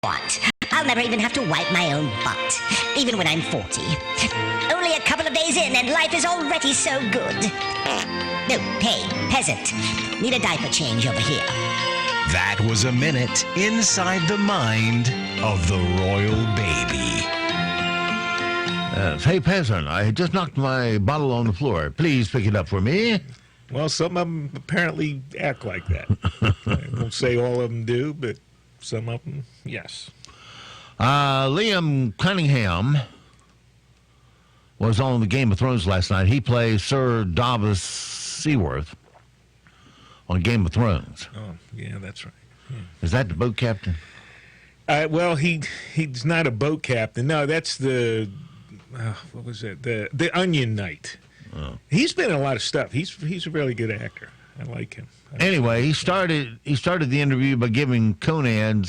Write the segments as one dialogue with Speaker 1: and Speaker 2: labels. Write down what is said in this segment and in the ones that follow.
Speaker 1: What? I'll never even have to wipe my own butt, even when I'm 40. Only a couple of days in and life is already so good. No, hey, peasant. Need a diaper change over here.
Speaker 2: That was a minute inside the mind of the royal baby.
Speaker 3: Hey, peasant, I just knocked my bottle on the floor. Please pick it up for me.
Speaker 4: Well, some of them apparently act like that. I won't say all of them do, but some of them, yes.
Speaker 3: Liam Cunningham was on the Game of Thrones last night. He plays Sir Davos Seaworth on Game of Thrones.
Speaker 4: Oh, yeah, that's right. Yeah.
Speaker 3: Is that the boat captain?
Speaker 4: Well, he's not a boat captain. No, that's the what was it? The Onion Knight.
Speaker 3: Oh.
Speaker 4: He's been in a lot of stuff. He's a really good actor. I like him.
Speaker 3: Anyway, he started the interview by giving Conan a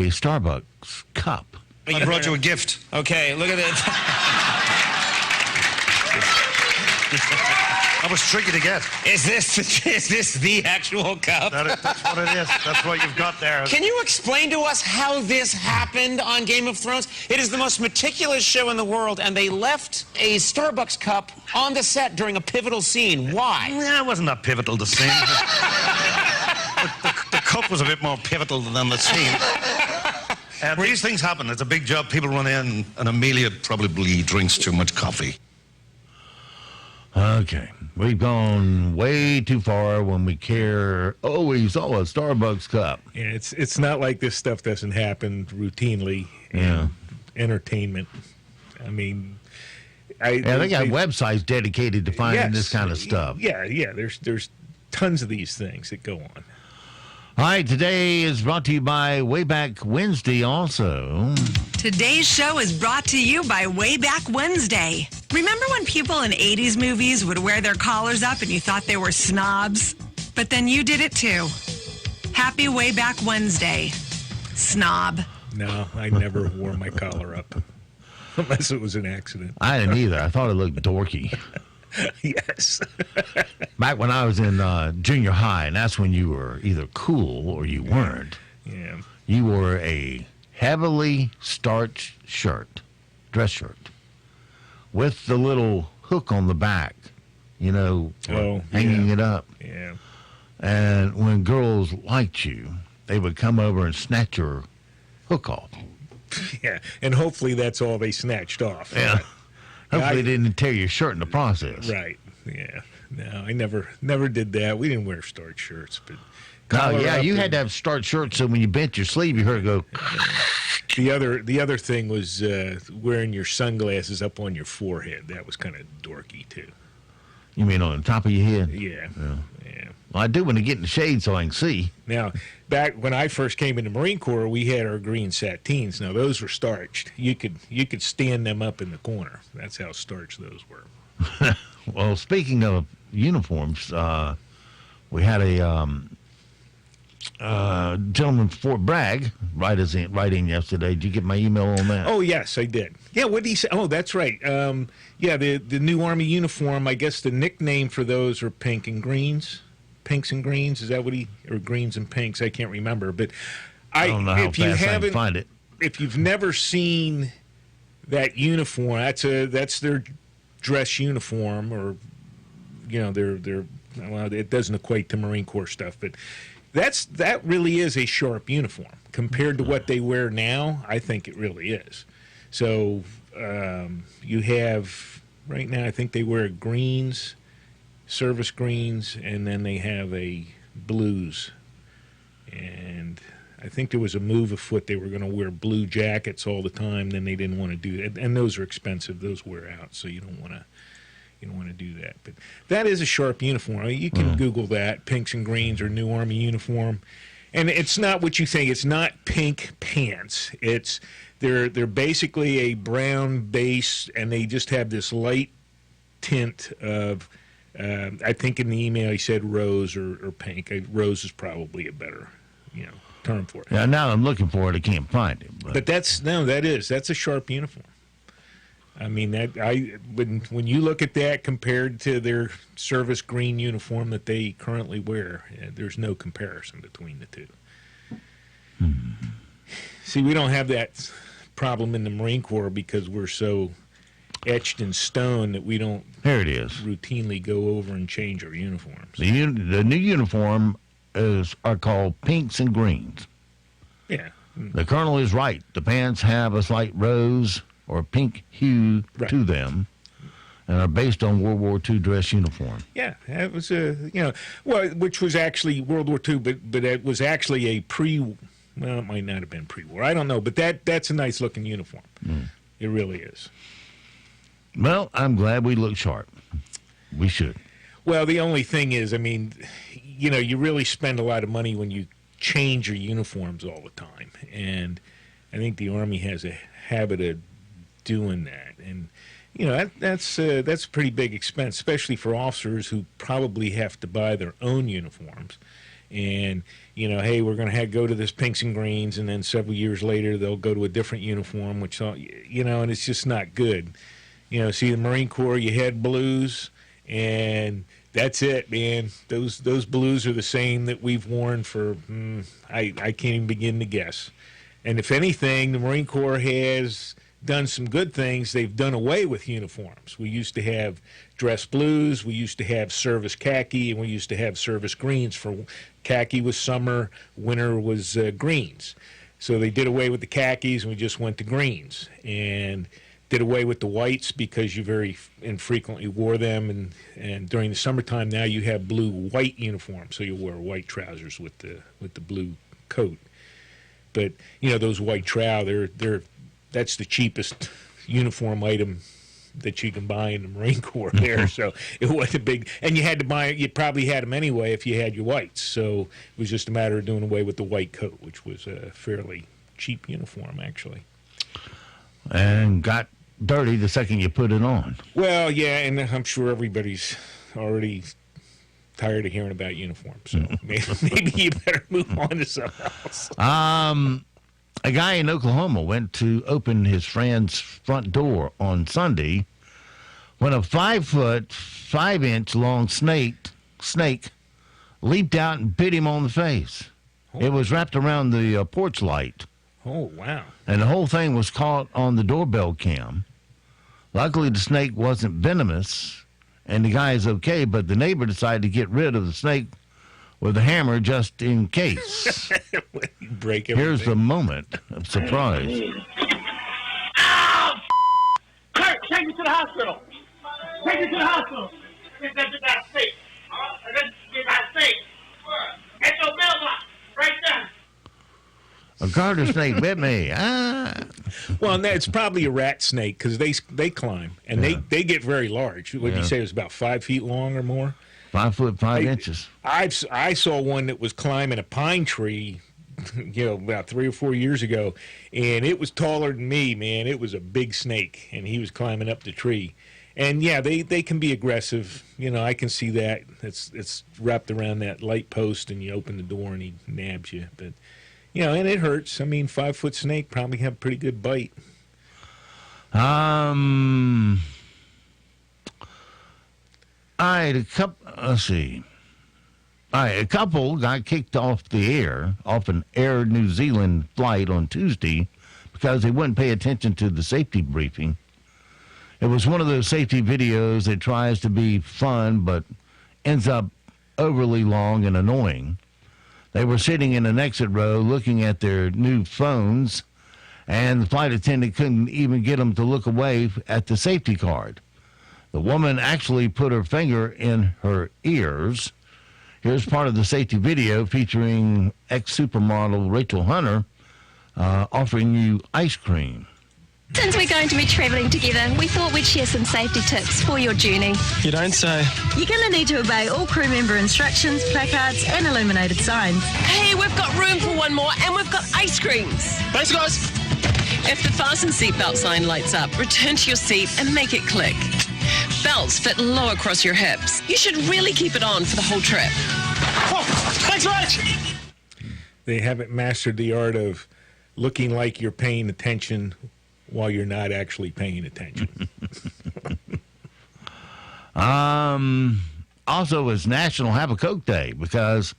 Speaker 3: Starbucks cup.
Speaker 5: I brought you a gift. Okay, look at it. That was tricky to get.
Speaker 6: Is this the actual cup?
Speaker 5: That's what it is. That's what you've got there.
Speaker 6: Can you explain to us how this happened on Game of Thrones? It is the most meticulous show in the world, and they left a Starbucks cup on the set during a pivotal scene. Why?
Speaker 5: Yeah, it wasn't that pivotal, the scene. the cup was a bit more pivotal than the scene. These things happen. It's a big job. People run in, and Amelia probably drinks too much coffee.
Speaker 3: Okay. We've gone way too far when we care. Oh, we saw a Starbucks cup.
Speaker 4: Yeah, it's not like this stuff doesn't happen routinely in entertainment. I mean,
Speaker 3: they got websites dedicated to finding this kind of stuff.
Speaker 4: Yeah. There's tons of these things that go on.
Speaker 3: All right, today is brought to you by Wayback Wednesday also.
Speaker 7: Today's show is brought to you by Wayback Wednesday. Remember when people in 80s movies would wear their collars up and you thought they were snobs? But then you did it too. Happy Wayback Wednesday, snob.
Speaker 4: No, I never wore my collar up unless it was an accident.
Speaker 3: I didn't either. I thought it looked dorky.
Speaker 4: Yes.
Speaker 3: Back when I was in junior high, and that's when you were either cool or you weren't.
Speaker 4: Yeah.
Speaker 3: You wore a heavily starched dress shirt, with the little hook on the back, hanging it up.
Speaker 4: Yeah.
Speaker 3: And when girls liked you, they would come over and snatch your hook off.
Speaker 4: Yeah, and hopefully that's all they snatched off.
Speaker 3: Yeah.
Speaker 4: Right?
Speaker 3: Hopefully they didn't tear your shirt in the process.
Speaker 4: Right. Yeah. No, I never did that. We didn't wear starched shirts, but
Speaker 3: you had to have starched shirts so when you bent your sleeve, you heard it go.
Speaker 4: The other thing was wearing your sunglasses up on your forehead. That was kind of dorky too.
Speaker 3: You mean on the top of your head?
Speaker 4: Yeah.
Speaker 3: Well, I do when I get in the shade so I can see.
Speaker 4: Now, back when I first came in the Marine Corps, we had our green satins. Now, those were starched. You could stand them up in the corner. That's how starched those were.
Speaker 3: Well, speaking of uniforms, we had a gentleman from Fort Bragg write in yesterday. Did you get my email on that?
Speaker 4: Oh, yes, I did. Yeah, what did he say? Oh, that's right. The new Army uniform, I guess the nickname for those are pink and greens. Pinks and greens, is that what or greens and pinks? I can't remember. But
Speaker 3: I don't know how fast I can find it.
Speaker 4: If you've never seen that uniform, that's their dress uniform, or it doesn't equate to Marine Corps stuff, but that really is a sharp uniform compared to what they wear now. I think it really is. So you have right now, I think they wear greens, service greens, and then they have a blues. And I think there was a move afoot. They were going to wear blue jackets all the time. Then they didn't want to do that, and those are expensive. Those wear out, so you don't want to do that. But that is a sharp uniform. You can Google that, pinks and greens or new Army uniform, and it's not what you think. It's not pink pants. They're basically a brown base, and they just have this light tint of. I think in the email he said rose or pink. Rose is probably a better, term for it.
Speaker 3: Yeah, now I'm looking for it. I can't find it.
Speaker 4: But that's a sharp uniform. I mean, when you look at that compared to their service green uniform that they currently wear, there's no comparison between the two. See, we don't have that problem in the Marine Corps because we're so etched in stone that we don't
Speaker 3: Here it is.
Speaker 4: routinely go over and change our uniforms.
Speaker 3: The new uniform are called pinks and greens.
Speaker 4: Yeah.
Speaker 3: The colonel is right. The pants have a slight rose or pink hue to them and are based on World War II dress uniform.
Speaker 4: Yeah, it was which was actually World War II, but it was actually a well, it might not have been pre-war. I don't know, but that's a nice looking uniform. It really is.
Speaker 3: Well, I'm glad we look sharp. We should.
Speaker 4: Well, the only thing is, I mean, you really spend a lot of money when you change your uniforms all the time, and I think the Army has a habit of doing that, and that's a pretty big expense, especially for officers who probably have to buy their own uniforms. And hey, we're going to go to this pinks and greens, and then several years later they'll go to a different uniform, which and it's just not good. See, the Marine Corps, you had blues, and that's it, man. Those blues are the same that we've worn for I can't even begin to guess. And if anything, the Marine Corps has done some good things. They've done away with uniforms. We used to have dress blues, we used to have service khaki, and we used to have service greens. For khaki was summer, winter was greens. So they did away with the khakis, and we just went to greens. And did away with the whites because you very infrequently wore them, and during the summertime now you have blue-white uniforms, so you wear white trousers with the blue coat. But those white that's the cheapest uniform item that you can buy in the Marine Corps there. So it wasn't big, and you had to buy it. You probably had them anyway if you had your whites. So it was just a matter of doing away with the white coat, which was a fairly cheap uniform actually.
Speaker 3: And got dirty the second you put it on.
Speaker 4: Well, yeah, and I'm sure everybody's already tired of hearing about uniforms. So maybe you better move on to something else.
Speaker 3: A guy in Oklahoma went to open his friend's front door on Sunday when a 5-foot, 5-inch long snake leaped out and bit him on the face. It was wrapped around the porch light.
Speaker 4: Oh, wow.
Speaker 3: And the whole thing was caught on the doorbell cam. Luckily, the snake wasn't venomous, and the guy is okay, but the neighbor decided to get rid of the snake with a hammer just in case.
Speaker 4: Break everything.
Speaker 3: Here's the moment of surprise.
Speaker 8: Ow! Kurt, take me to the hospital. Take me to the hospital. Get that snake. Get that snake. Get your mailbox right there.
Speaker 3: A garter snake bit me.
Speaker 4: Well, it's probably a rat snake because they climb, and they get very large. What did you say? It was about 5 feet long or more?
Speaker 3: 5 foot 5 inches.
Speaker 4: I saw one that was climbing a pine tree, about 3 or 4 years ago, and it was taller than me, man. It was a big snake, and he was climbing up the tree. And yeah, they can be aggressive. I can see that. It's wrapped around that light post, and you open the door, and he nabs you. But and it hurts. I mean, 5-foot snake probably have a pretty good bite.
Speaker 3: Let's see. All right, a couple got kicked off an Air New Zealand flight on Tuesday because they wouldn't pay attention to the safety briefing. It was one of those safety videos that tries to be fun but ends up overly long and annoying. They were sitting in an exit row looking at their new phones, and the flight attendant couldn't even get them to look away at the safety card. The woman actually put her finger in her ears. Here's part of the safety video featuring ex-supermodel Rachel Hunter offering you ice cream.
Speaker 9: Since we're going to be travelling together, we thought we'd share some safety tips for your journey.
Speaker 10: You don't say.
Speaker 11: You're going to need to obey all crew member instructions, placards and illuminated signs.
Speaker 12: Hey, we've got room for one more and we've got ice creams.
Speaker 10: Thanks, guys.
Speaker 12: If the fasten seatbelt sign lights up, return to your seat and make it click. Belts fit low across your hips. You should really keep it on for the whole trip.
Speaker 10: Oh, thanks, Rach.
Speaker 4: They haven't mastered the art of looking like you're paying attention while you're not actually paying attention.
Speaker 3: Also, it's National Have a Coke Day because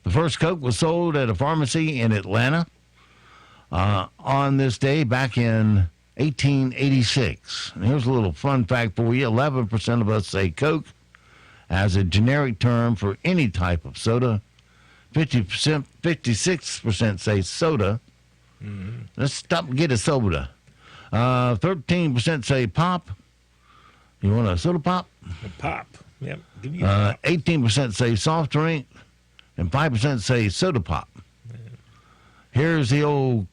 Speaker 3: the first Coke was sold at a pharmacy in Atlanta. on this day back in 1886. And here's a little fun fact for you. 11% of us say Coke as a generic term for any type of soda. 56% say soda. Mm-hmm. Let's stop and get a soda. 13% say pop. You want a soda pop?
Speaker 4: A pop. Yep. Give you a pop.
Speaker 3: 18% say soft drink. And 5% say soda pop. Yeah. Here's the old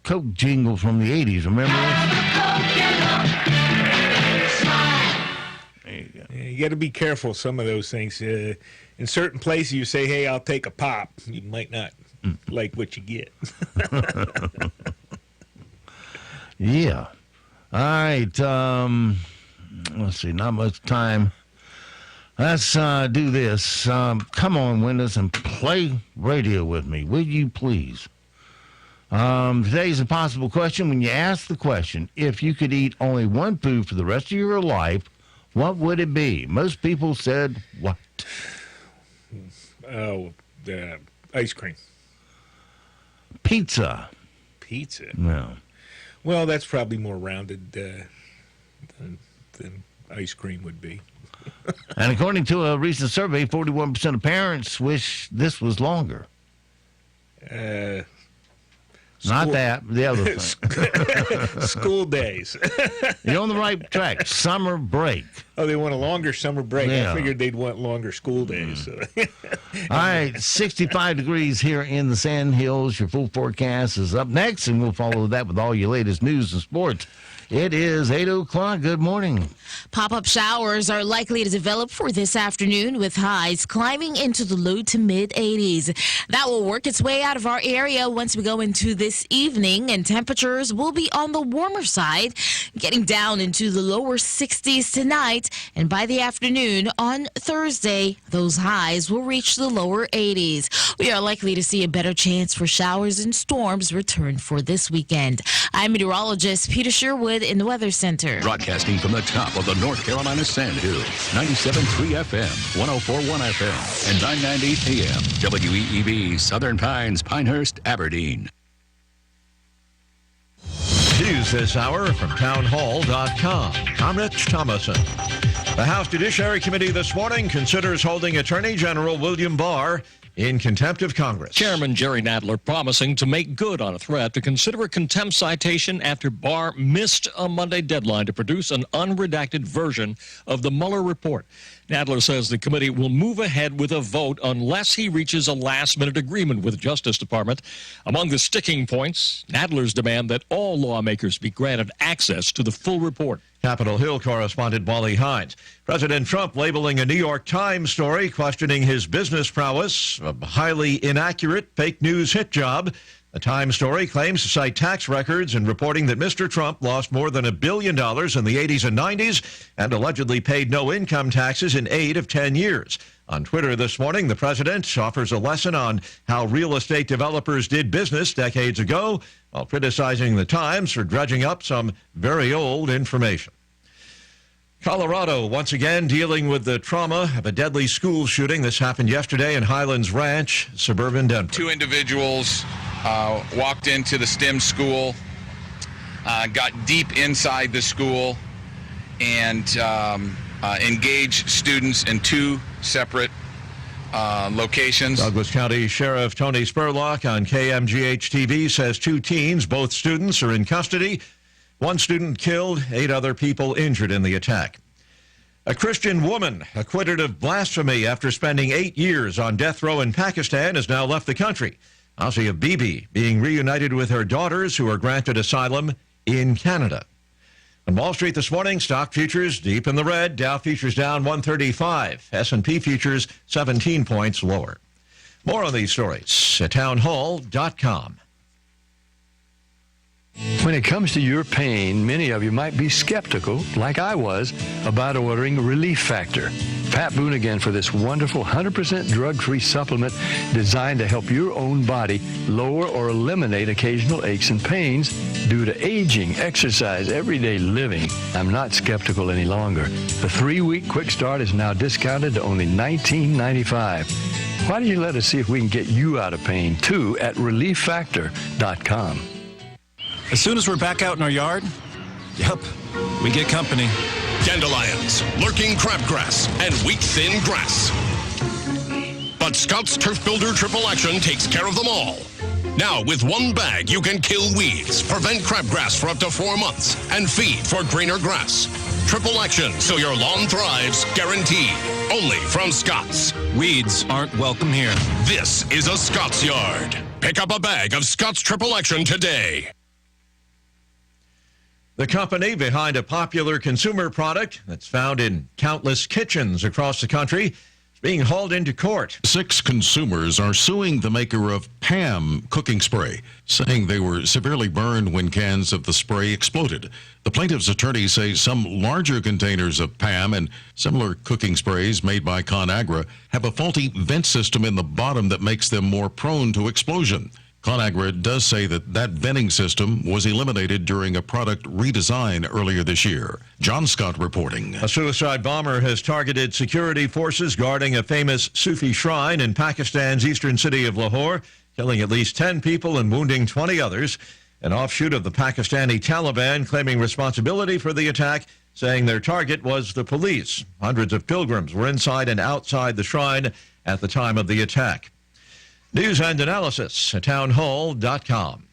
Speaker 3: Coke jingle from the 80s. Remember this? There you go.
Speaker 4: You got to be careful. Some of those things. In certain places, you say, "Hey, I'll take a pop." You might not like what you get.
Speaker 3: Yeah. All right. Let's see. Not much time. Let's do this. Come on, Windows, and play radio with me, will you please? Today's impossible question. When you ask the question, if you could eat only one food for the rest of your life, what would it be? Most people said what?
Speaker 4: Oh, ice cream.
Speaker 3: Pizza.
Speaker 4: Pizza?
Speaker 3: No.
Speaker 4: Well, that's probably more rounded than ice cream would be.
Speaker 3: And according to a recent survey, 41% of parents wish this was longer. Not that, the other thing.
Speaker 4: School days.
Speaker 3: You're on the right track. Summer break.
Speaker 4: Oh, they want a longer summer break.
Speaker 3: Yeah.
Speaker 4: I figured they'd want longer school days. So.
Speaker 3: All right, 65 degrees here in the Sand Hills. Your full forecast is up next, and we'll follow that with all your latest news and sports. It is 8 o'clock. Good morning.
Speaker 13: Pop-up showers are likely to develop for this afternoon with highs climbing into the low to mid-80s. That will work its way out of our area once we go into this evening, and temperatures will be on the warmer side, getting down into the lower 60s tonight. And by the afternoon on Thursday, those highs will reach the lower 80s. We are likely to see a better chance for showers and storms return for this weekend. I'm meteorologist Peter Sherwood in the Weather Center.
Speaker 14: Broadcasting from the top of the North Carolina Sand Hills, 97.3 FM, 104.1 FM, and 990 AM, WEEB, Southern Pines, Pinehurst, Aberdeen.
Speaker 15: News this hour from townhall.com. I'm Rich Thomason. The House Judiciary Committee this morning considers holding Attorney General William Barr in contempt of Congress.
Speaker 16: Chairman Jerry Nadler promising to make good on a threat to consider a contempt citation after Barr missed a Monday deadline to produce an unredacted version of the Mueller report. Nadler says the committee will move ahead with a vote unless he reaches a last-minute agreement with the Justice Department. Among the sticking points, Nadler's demand that all lawmakers be granted access to the full report.
Speaker 15: Capitol Hill correspondent Wally Hines. President Trump labeling a New York Times story questioning his business prowess, a highly inaccurate fake news hit job. The Times story claims to cite tax records and reporting that Mr. Trump lost more than $1 billion in the 80s and 90s and allegedly paid no income taxes in 8 of 10 years. On Twitter this morning, the president offers a lesson on how real estate developers did business decades ago, while criticizing the Times for dredging up some very old information. Colorado once again dealing with the trauma of a deadly school shooting. This happened yesterday in Highlands Ranch, suburban Denver.
Speaker 17: 2 individuals walked into the STEM school, got deep inside the school, and engaged students in 2 separate locations.
Speaker 15: Douglas County Sheriff Tony Spurlock on KMGH-TV says 2 teens, both students, are in custody. 1 student killed, 8 other people injured in the attack. A Christian woman acquitted of blasphemy after spending 8 years on death row in Pakistan has now left the country. Asia Bibi being reunited with her daughters who are granted asylum in Canada. On Wall Street this morning, stock futures deep in the red. Dow futures down 135. S&P futures 17 points lower. More on these stories at townhall.com.
Speaker 18: When it comes to your pain, many of you might be skeptical, like I was, about ordering Relief Factor. Pat Boone again for this wonderful 100% drug-free supplement designed to help your own body lower or eliminate occasional aches and pains due to aging, exercise, everyday living. I'm not skeptical any longer. The 3-week quick start is now discounted to only $19.95. Why don't you let us see if we can get you out of pain, too, at ReliefFactor.com.
Speaker 19: As soon as we're back out in our yard, yep, we get company.
Speaker 20: Dandelions, lurking crabgrass, and wheat-thin grass. But Scott's Turf Builder Triple Action takes care of them all. Now, with one bag, you can kill weeds, prevent crabgrass for up to 4 months, and feed for greener grass. Triple Action, so your lawn thrives, guaranteed. Only from Scott's.
Speaker 19: Weeds aren't welcome here.
Speaker 20: This is a Scott's Yard. Pick up a bag of Scott's Triple Action today.
Speaker 15: The company behind a popular consumer product that's found in countless kitchens across the country is being hauled into court.
Speaker 21: 6 consumers are suing the maker of Pam cooking spray, saying they were severely burned when cans of the spray exploded. The plaintiff's attorneys say some larger containers of Pam and similar cooking sprays made by ConAgra have a faulty vent system in the bottom that makes them more prone to explosion. ConAgra does say that venting system was eliminated during a product redesign earlier this year. John Scott reporting.
Speaker 15: A suicide bomber has targeted security forces guarding a famous Sufi shrine in Pakistan's eastern city of Lahore, killing at least 10 people and wounding 20 others. An offshoot of the Pakistani Taliban claiming responsibility for the attack, saying their target was the police. Hundreds of pilgrims were inside and outside the shrine at the time of the attack. News and analysis at townhall.com.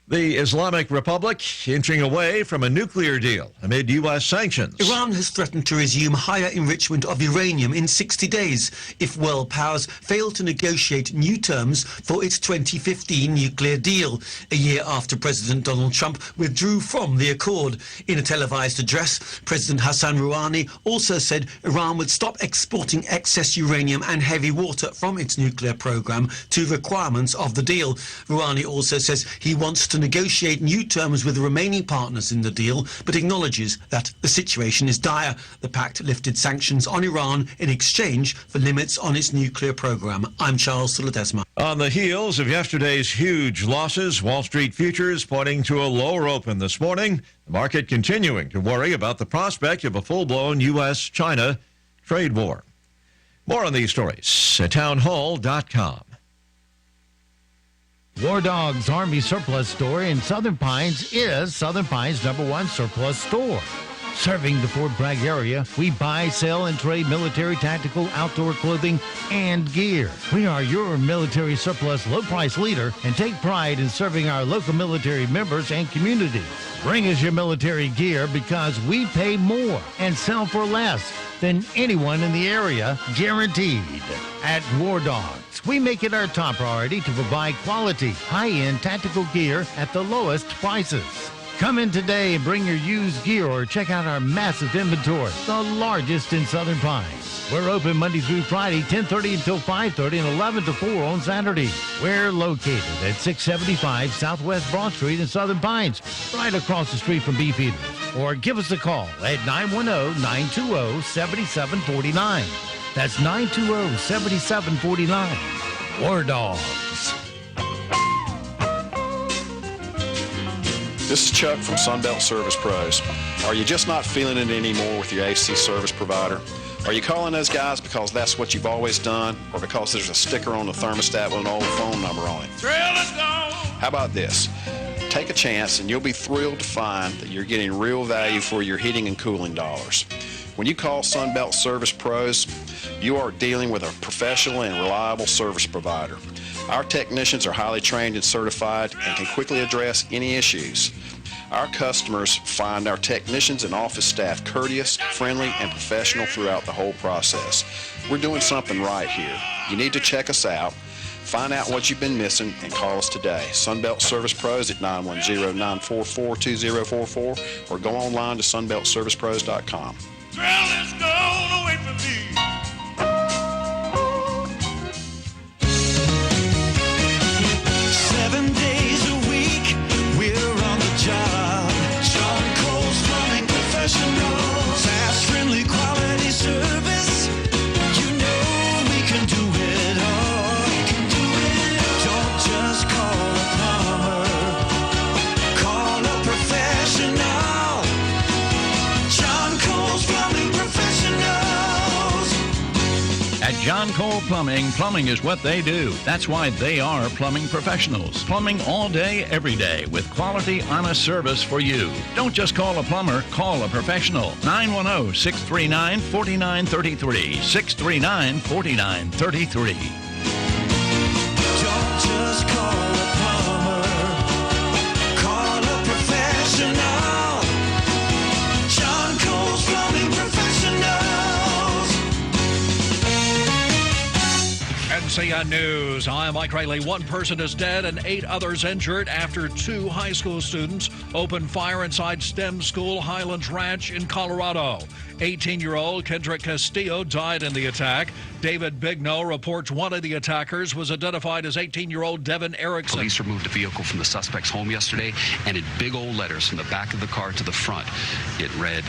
Speaker 15: The Islamic Republic inching away from a nuclear deal amid U.S. sanctions.
Speaker 22: Iran has threatened to resume higher enrichment of uranium in 60 days if world powers fail to negotiate new terms for its 2015 nuclear deal, a year after President Donald Trump withdrew from the accord. In a televised address, President Hassan Rouhani also said Iran would stop exporting excess uranium and heavy water from its nuclear program to requirements of the deal. Rouhani also says he wants to negotiate new terms with the remaining partners in the deal, but acknowledges that the situation is dire. The pact lifted sanctions on Iran in exchange for limits on its nuclear program. I'm Charles Soledesma.
Speaker 15: On the heels of yesterday's huge losses, Wall Street futures pointing to a lower open this morning. The market continuing to worry about the prospect of a full-blown U.S.-China trade war. More on these stories at townhall.com.
Speaker 3: War Dog's Army Surplus Store in Southern Pines is Southern Pines' #1 surplus store. Serving the Fort Bragg area, we buy, sell, and trade military, tactical, outdoor clothing, and gear. We are your military surplus low-price leader and take pride in serving our local military members and community. Bring us your military gear because we pay more and sell for less than anyone in the area, guaranteed. At War Dogs, we make it our top priority to provide quality, high-end tactical gear at the lowest prices. Come in today and bring your used gear or check out our massive inventory, the largest in Southern Pines. We're open Monday through Friday, 10:30 until 5:30 and 11 to 4 on Saturday. We're located at 675 Southwest Broad Street in Southern Pines, right across the street from Beefeaters. Or give us a call at 910-920-7749. That's 920-7749. War Dogs.
Speaker 23: This is Chuck from Sunbelt Service Pros. Are you just not feeling it anymore with your AC service provider? Are you calling those guys because that's what you've always done, or because there's a sticker on the thermostat with an old phone number on it? How about this? Take a chance and you'll be thrilled to find that you're getting real value for your heating and cooling dollars. When you call Sunbelt Service Pros, you are dealing with a professional and reliable service provider. Our technicians are highly trained and certified and can quickly address any issues. Our customers find our technicians and office staff courteous, friendly, and professional throughout the whole process. We're doing something right here. You need to check us out, find out what you've been missing, and call us today. Sunbelt Service Pros at 910-944-2044 or go online to sunbeltservicepros.com.
Speaker 8: Girl is gone away from me. 7 days a week, we're on the job. John Cole's Plumbing Professionals. Fast, friendly, quality service. You know we can do it all. We can do it all. Don't just call a plumber. Call a professional. John Cole's Plumbing Professionals.
Speaker 1: John Cole Plumbing, plumbing is what they do. That's why they are plumbing professionals. Plumbing all day, every day, with quality, honest service for you. Don't just call a plumber, call a professional. 910-639-4933. 639-4933.
Speaker 2: Don't just call a plumber, call a professional. John Cole's Plumbing Professionals.
Speaker 16: NCN News. I'm Mike Rayleigh. One person is dead and 8 others injured after 2 high school students opened fire inside STEM school Highlands Ranch in Colorado. 18-year-old Kendrick Castillo died in the attack. David Bigno reports one of the attackers was identified as 18-year-old Devin Erickson.
Speaker 6: Police removed the vehicle from the suspect's home yesterday, and in big old letters from the back of the car to the front, it read,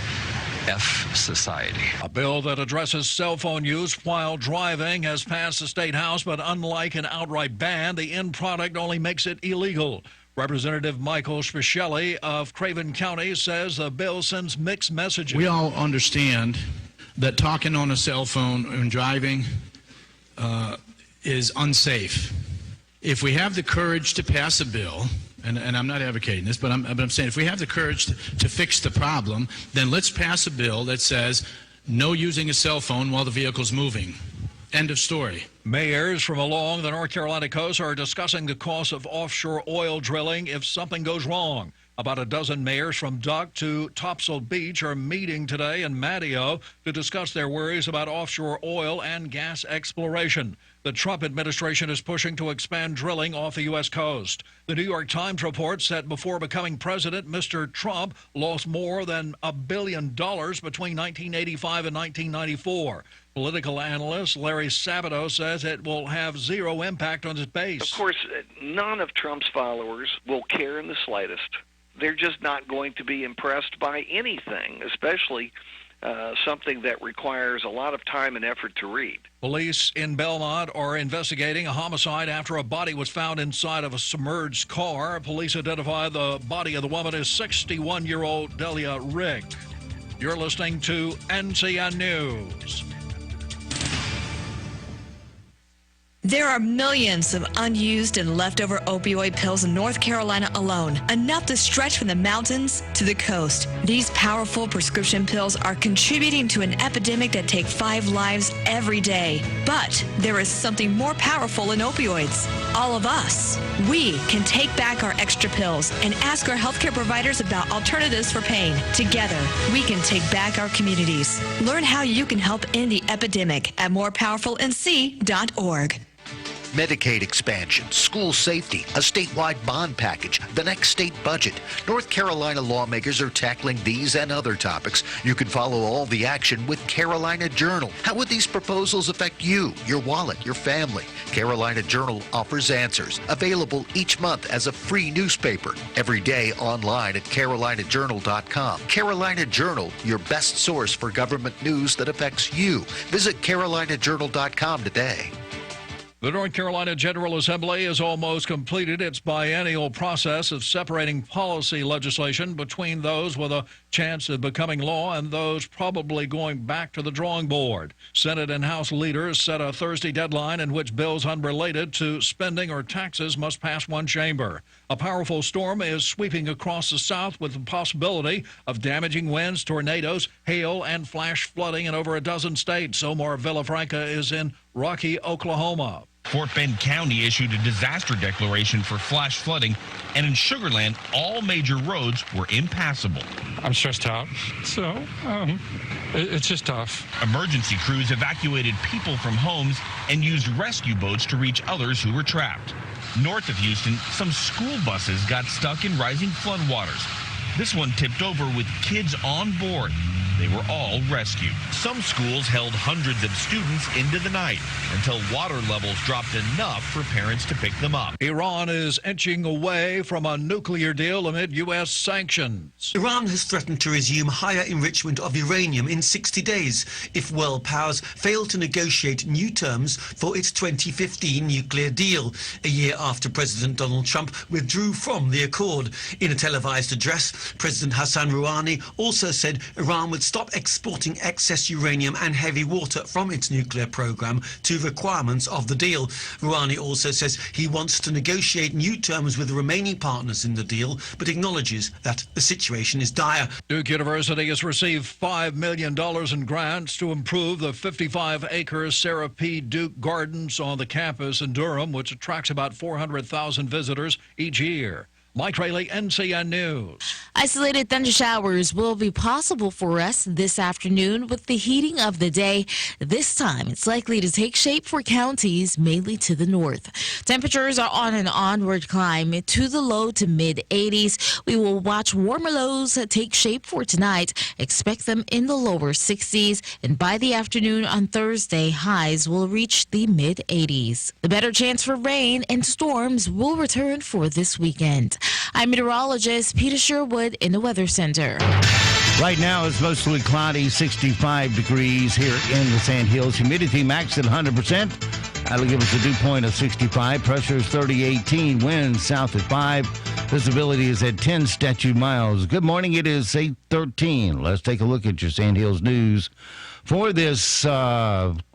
Speaker 6: F Society.
Speaker 16: A bill that addresses cell phone use while driving has passed the State House, but unlike an outright ban, the end product only makes it illegal. Representative Michael Spichelli of Craven County says the bill sends mixed messages.
Speaker 24: We all understand that talking on a cell phone and driving is unsafe. If we have the courage to pass a bill, and I'm not advocating this, but I'm saying if we have the courage to fix the problem, then let's pass a bill that says no using a cell phone while the vehicle's moving. End of story.
Speaker 16: Mayors from along the North Carolina coast are discussing the cost of offshore oil drilling if something goes wrong. About a dozen mayors from Duck to Topsail Beach are meeting today in Matteo to discuss their worries about offshore oil and gas exploration. The Trump administration is pushing to expand drilling off the U.S. coast. The New York Times reports that before becoming president, Mr. Trump lost more than $1 billion between 1985 and 1994. Political analyst Larry Sabato says it will have zero impact on his base.
Speaker 25: Of course, none of Trump's followers will care in the slightest. They're just not going to be impressed by anything, especially something that requires a lot of time and effort to read.
Speaker 16: Police in Belmont are investigating a homicide after a body was found inside of a submerged car. Police identify the body of the woman as 61-year-old Delia Rigg. You're listening to NCN News.
Speaker 26: There are millions of unused and leftover opioid pills in North Carolina alone, enough to stretch from the mountains to the coast. These powerful prescription pills are contributing to an epidemic that takes 5 lives every day. But there is something more powerful than opioids. All of us. We can take back our extra pills and ask our healthcare providers about alternatives for pain. Together, we can take back our communities. Learn how you can help end the epidemic at morepowerfulnc.org.
Speaker 27: Medicaid expansion, school safety, a statewide bond package, the next state budget. North Carolina lawmakers are tackling these and other topics. You can follow all the action with Carolina Journal. How would these proposals affect you, your wallet, your family? Carolina Journal offers answers. Available each month as a free newspaper. Every day online at carolinajournal.com. Carolina Journal, your best source for government news that affects you. Visit carolinajournal.com today.
Speaker 16: The North Carolina General Assembly has almost completed its biennial process of separating policy legislation between those with a chance of becoming law and those probably going back to the drawing board. Senate and House leaders set a Thursday deadline in which bills unrelated to spending or taxes must pass one chamber. A powerful storm is sweeping across the South with the possibility of damaging winds, tornadoes, hail, and flash flooding in over a dozen states. Omar Villafranca is in Rocky, Oklahoma.
Speaker 28: Fort Bend County issued a disaster declaration for flash flooding, and in Sugar Land, all major roads were impassable.
Speaker 29: I'm stressed out, so it's just tough.
Speaker 28: Emergency crews evacuated people from homes and used rescue boats to reach others who were trapped. North of Houston, some school buses got stuck in rising floodwaters. This one tipped over with kids on board. They were all rescued. Some schools held hundreds of students into the night until water levels dropped enough for parents to pick them up.
Speaker 16: Iran is inching away from a nuclear deal amid U.S. sanctions.
Speaker 22: Iran has threatened to resume higher enrichment of uranium in 60 days if world powers fail to negotiate new terms for its 2015 nuclear deal, a year after President Donald Trump withdrew from the accord. In a televised address, President Hassan Rouhani also said Iran would stop exporting excess uranium and heavy water from its nuclear program to requirements of the deal. Rouhani also says he wants to negotiate new terms with the remaining partners in the deal, but acknowledges that the situation is dire.
Speaker 4: Duke University has received $5 million in grants to improve the 55-acre Sarah P. Duke Gardens on the campus in Durham, which attracts about 400,000 visitors each year. Mike Rayleigh, NCN News.
Speaker 5: Isolated thunder showers will be possible for us this afternoon with the heating of the day. This time, it's likely to take shape for counties mainly to the north. Temperatures are on an onward climb to the low to mid-80s. We will watch warmer lows take shape for tonight. Expect them in the lower 60s. And by the afternoon on Thursday, highs will reach the mid-80s. The better chance for rain and storms will return for this weekend. I'm meteorologist Peter Sherwood in the Weather Center.
Speaker 3: Right now, it's mostly cloudy, 65 degrees here in the Sand Hills. Humidity max at 100%. That'll give us a dew point of 65. Pressure is 30-18. Winds south at 5. Visibility is at 10 statute miles. Good morning. It is 8:13. Let's take a look at your Sand Hills news. For this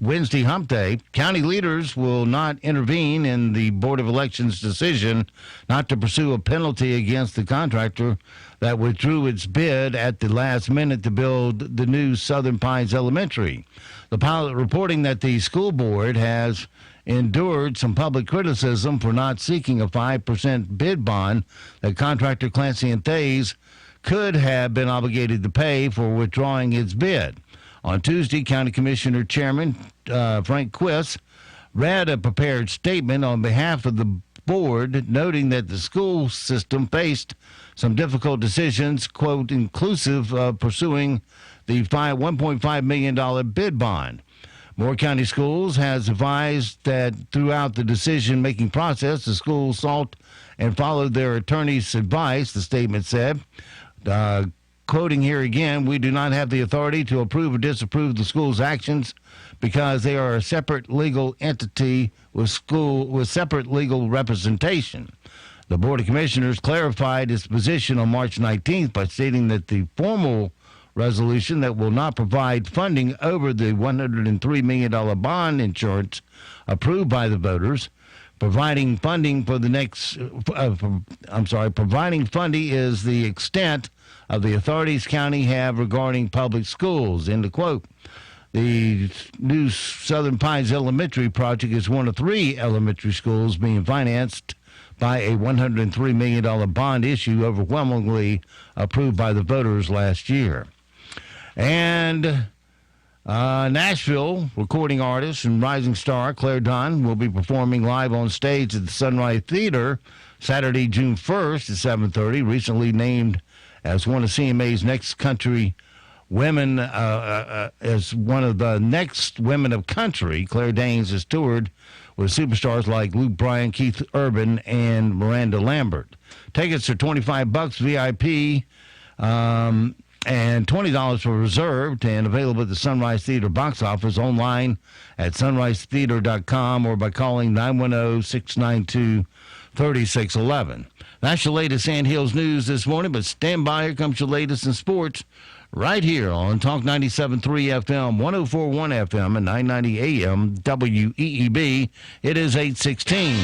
Speaker 3: Wednesday hump day, county leaders will not intervene in the Board of Elections' decision not to pursue a penalty against the contractor that withdrew its bid at the last minute to build the new Southern Pines Elementary. The pilot reporting that the school board has endured some public criticism for not seeking a 5% bid bond that contractor Clancy and Thays could have been obligated to pay for withdrawing its bid. On Tuesday, County Commissioner Chairman Frank Quist read a prepared statement on behalf of the board, noting that the school system faced some difficult decisions, quote, inclusive of pursuing the $1.5 million bid bond. Moore County Schools has advised that throughout the decision-making process, the schools sought and followed their attorney's advice, the statement said. Quoting here again, we do not have the authority to approve or disapprove the school's actions because they are a separate legal entity with separate legal representation. The Board of Commissioners clarified its position on March 19th by stating that the formal resolution that will not provide funding over the $103 million bond insurance approved by the voters, providing funding for the next, providing funding is the extent of the authorities county have regarding public schools, end of quote. The new Southern Pines Elementary project is one of 3 elementary schools being financed by a $103 million bond issue overwhelmingly approved by the voters last year. And Nashville recording artist and rising star Claire Dunn will be performing live on stage at the Sunrise Theater Saturday, June 1st at 7:30, recently named as one of CMA's next country women, as one of the next women of country. Claire Danes has toured with superstars like Luke Bryan, Keith Urban, and Miranda Lambert. Tickets are $25 VIP, and $20 for reserved, and available at the Sunrise Theater box office, online at sunrisetheater.com, or by calling 910-692-3611. That's your latest Sand Hills news this morning, but stand by. Here comes your latest in sports right here on Talk 97.3 FM, 104.1 FM, and 990 AM WEEB. It is 8:16.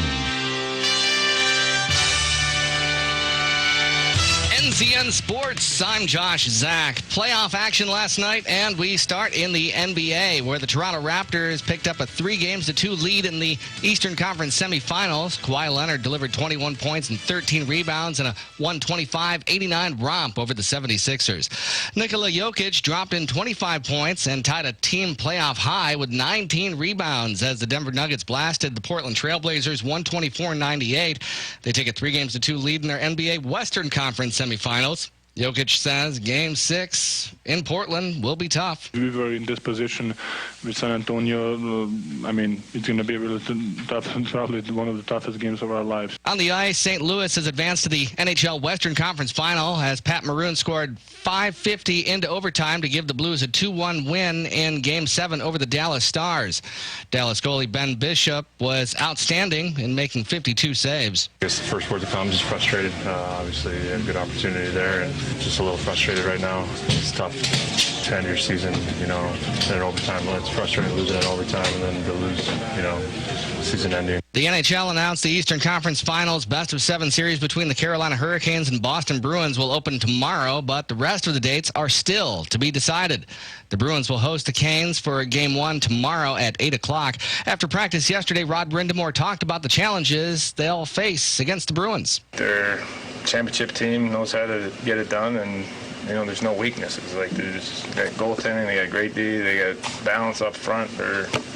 Speaker 7: NCN Sports, I'm Josh Zach. Playoff action last night, and we start in the NBA, where the Toronto Raptors picked up a 3-2 lead in the Eastern Conference semifinals. Kawhi Leonard delivered 21 points and 13 rebounds in a 125-89 romp over the 76ers. Nikola Jokic dropped in 25 points and tied a team playoff high with 19 rebounds as the Denver Nuggets blasted the Portland Trailblazers 124-98. They take a 3-2 lead in their NBA Western Conference semifinals. Jokic says Game 6 in Portland will be tough.
Speaker 9: We were in this position with San Antonio. It's going to be really tough, probably one of the toughest games of our lives.
Speaker 7: On the ice, St. Louis has advanced to the NHL Western Conference Final as Pat Maroon scored .550 into overtime to give the Blues a 2-1 win in Game 7 over the Dallas Stars. Dallas goalie Ben Bishop was outstanding in making 52 saves.
Speaker 10: I guess the first word that comes is frustrated. Obviously, a good opportunity there, and
Speaker 9: just a little frustrated right now. It's tough to end your season, you know, in overtime. It's frustrating losing in overtime and then to lose, you know, season ending.
Speaker 7: The NHL announced the Eastern Conference Finals best-of-7 series between the Carolina Hurricanes and Boston Bruins will open tomorrow, but the rest of the dates are still to be decided. The Bruins will host the Canes for Game 1 tomorrow at 8 o'clock. After practice yesterday, Rod Brindamore talked about the challenges they'll face against the Bruins.
Speaker 9: Their championship team knows how to get it done, and you know, there's no weaknesses. Like, they got goaltending, they got great D, they got balance up front.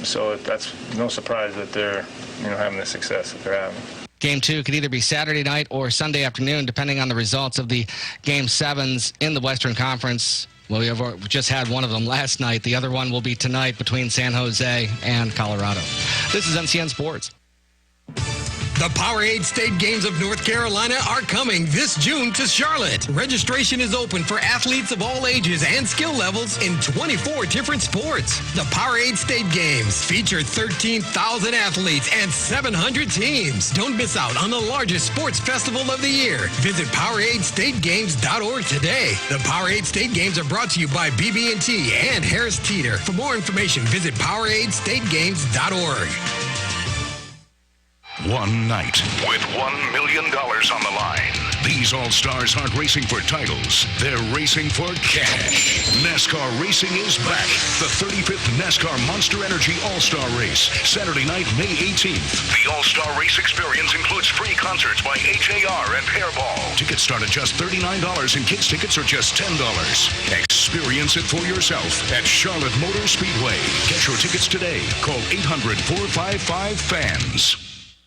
Speaker 9: So that's no surprise that they're, you know, having the success that they're having.
Speaker 7: Game 2 could either be Saturday night or Sunday afternoon, depending on the results of the Game 7s in the Western Conference. Well, we have just had one of them last night. The other one will be tonight between San Jose and Colorado. This is NCN Sports.
Speaker 10: The Powerade State Games of North Carolina are coming this June to Charlotte. Registration is open for athletes of all ages and skill levels in 24 different sports. The Powerade State Games feature 13,000 athletes and 700 teams. Don't miss out on the largest sports festival of the year. Visit PoweradestateGames.org today. The Powerade State Games are brought to you by BB&T and Harris Teeter. For more information, visit PoweradestateGames.org.
Speaker 11: One night with $1 million on the line. These All-Stars aren't racing for titles. They're racing for cash. NASCAR racing is back. The 35th NASCAR Monster Energy All-Star Race. Saturday night, May 18th. The All-Star Race experience includes free concerts by HAR and Hairball. Tickets start at just $39 and kids tickets are just $10. Experience it for yourself at Charlotte Motor Speedway. Get your tickets today. Call 800-455-FANS.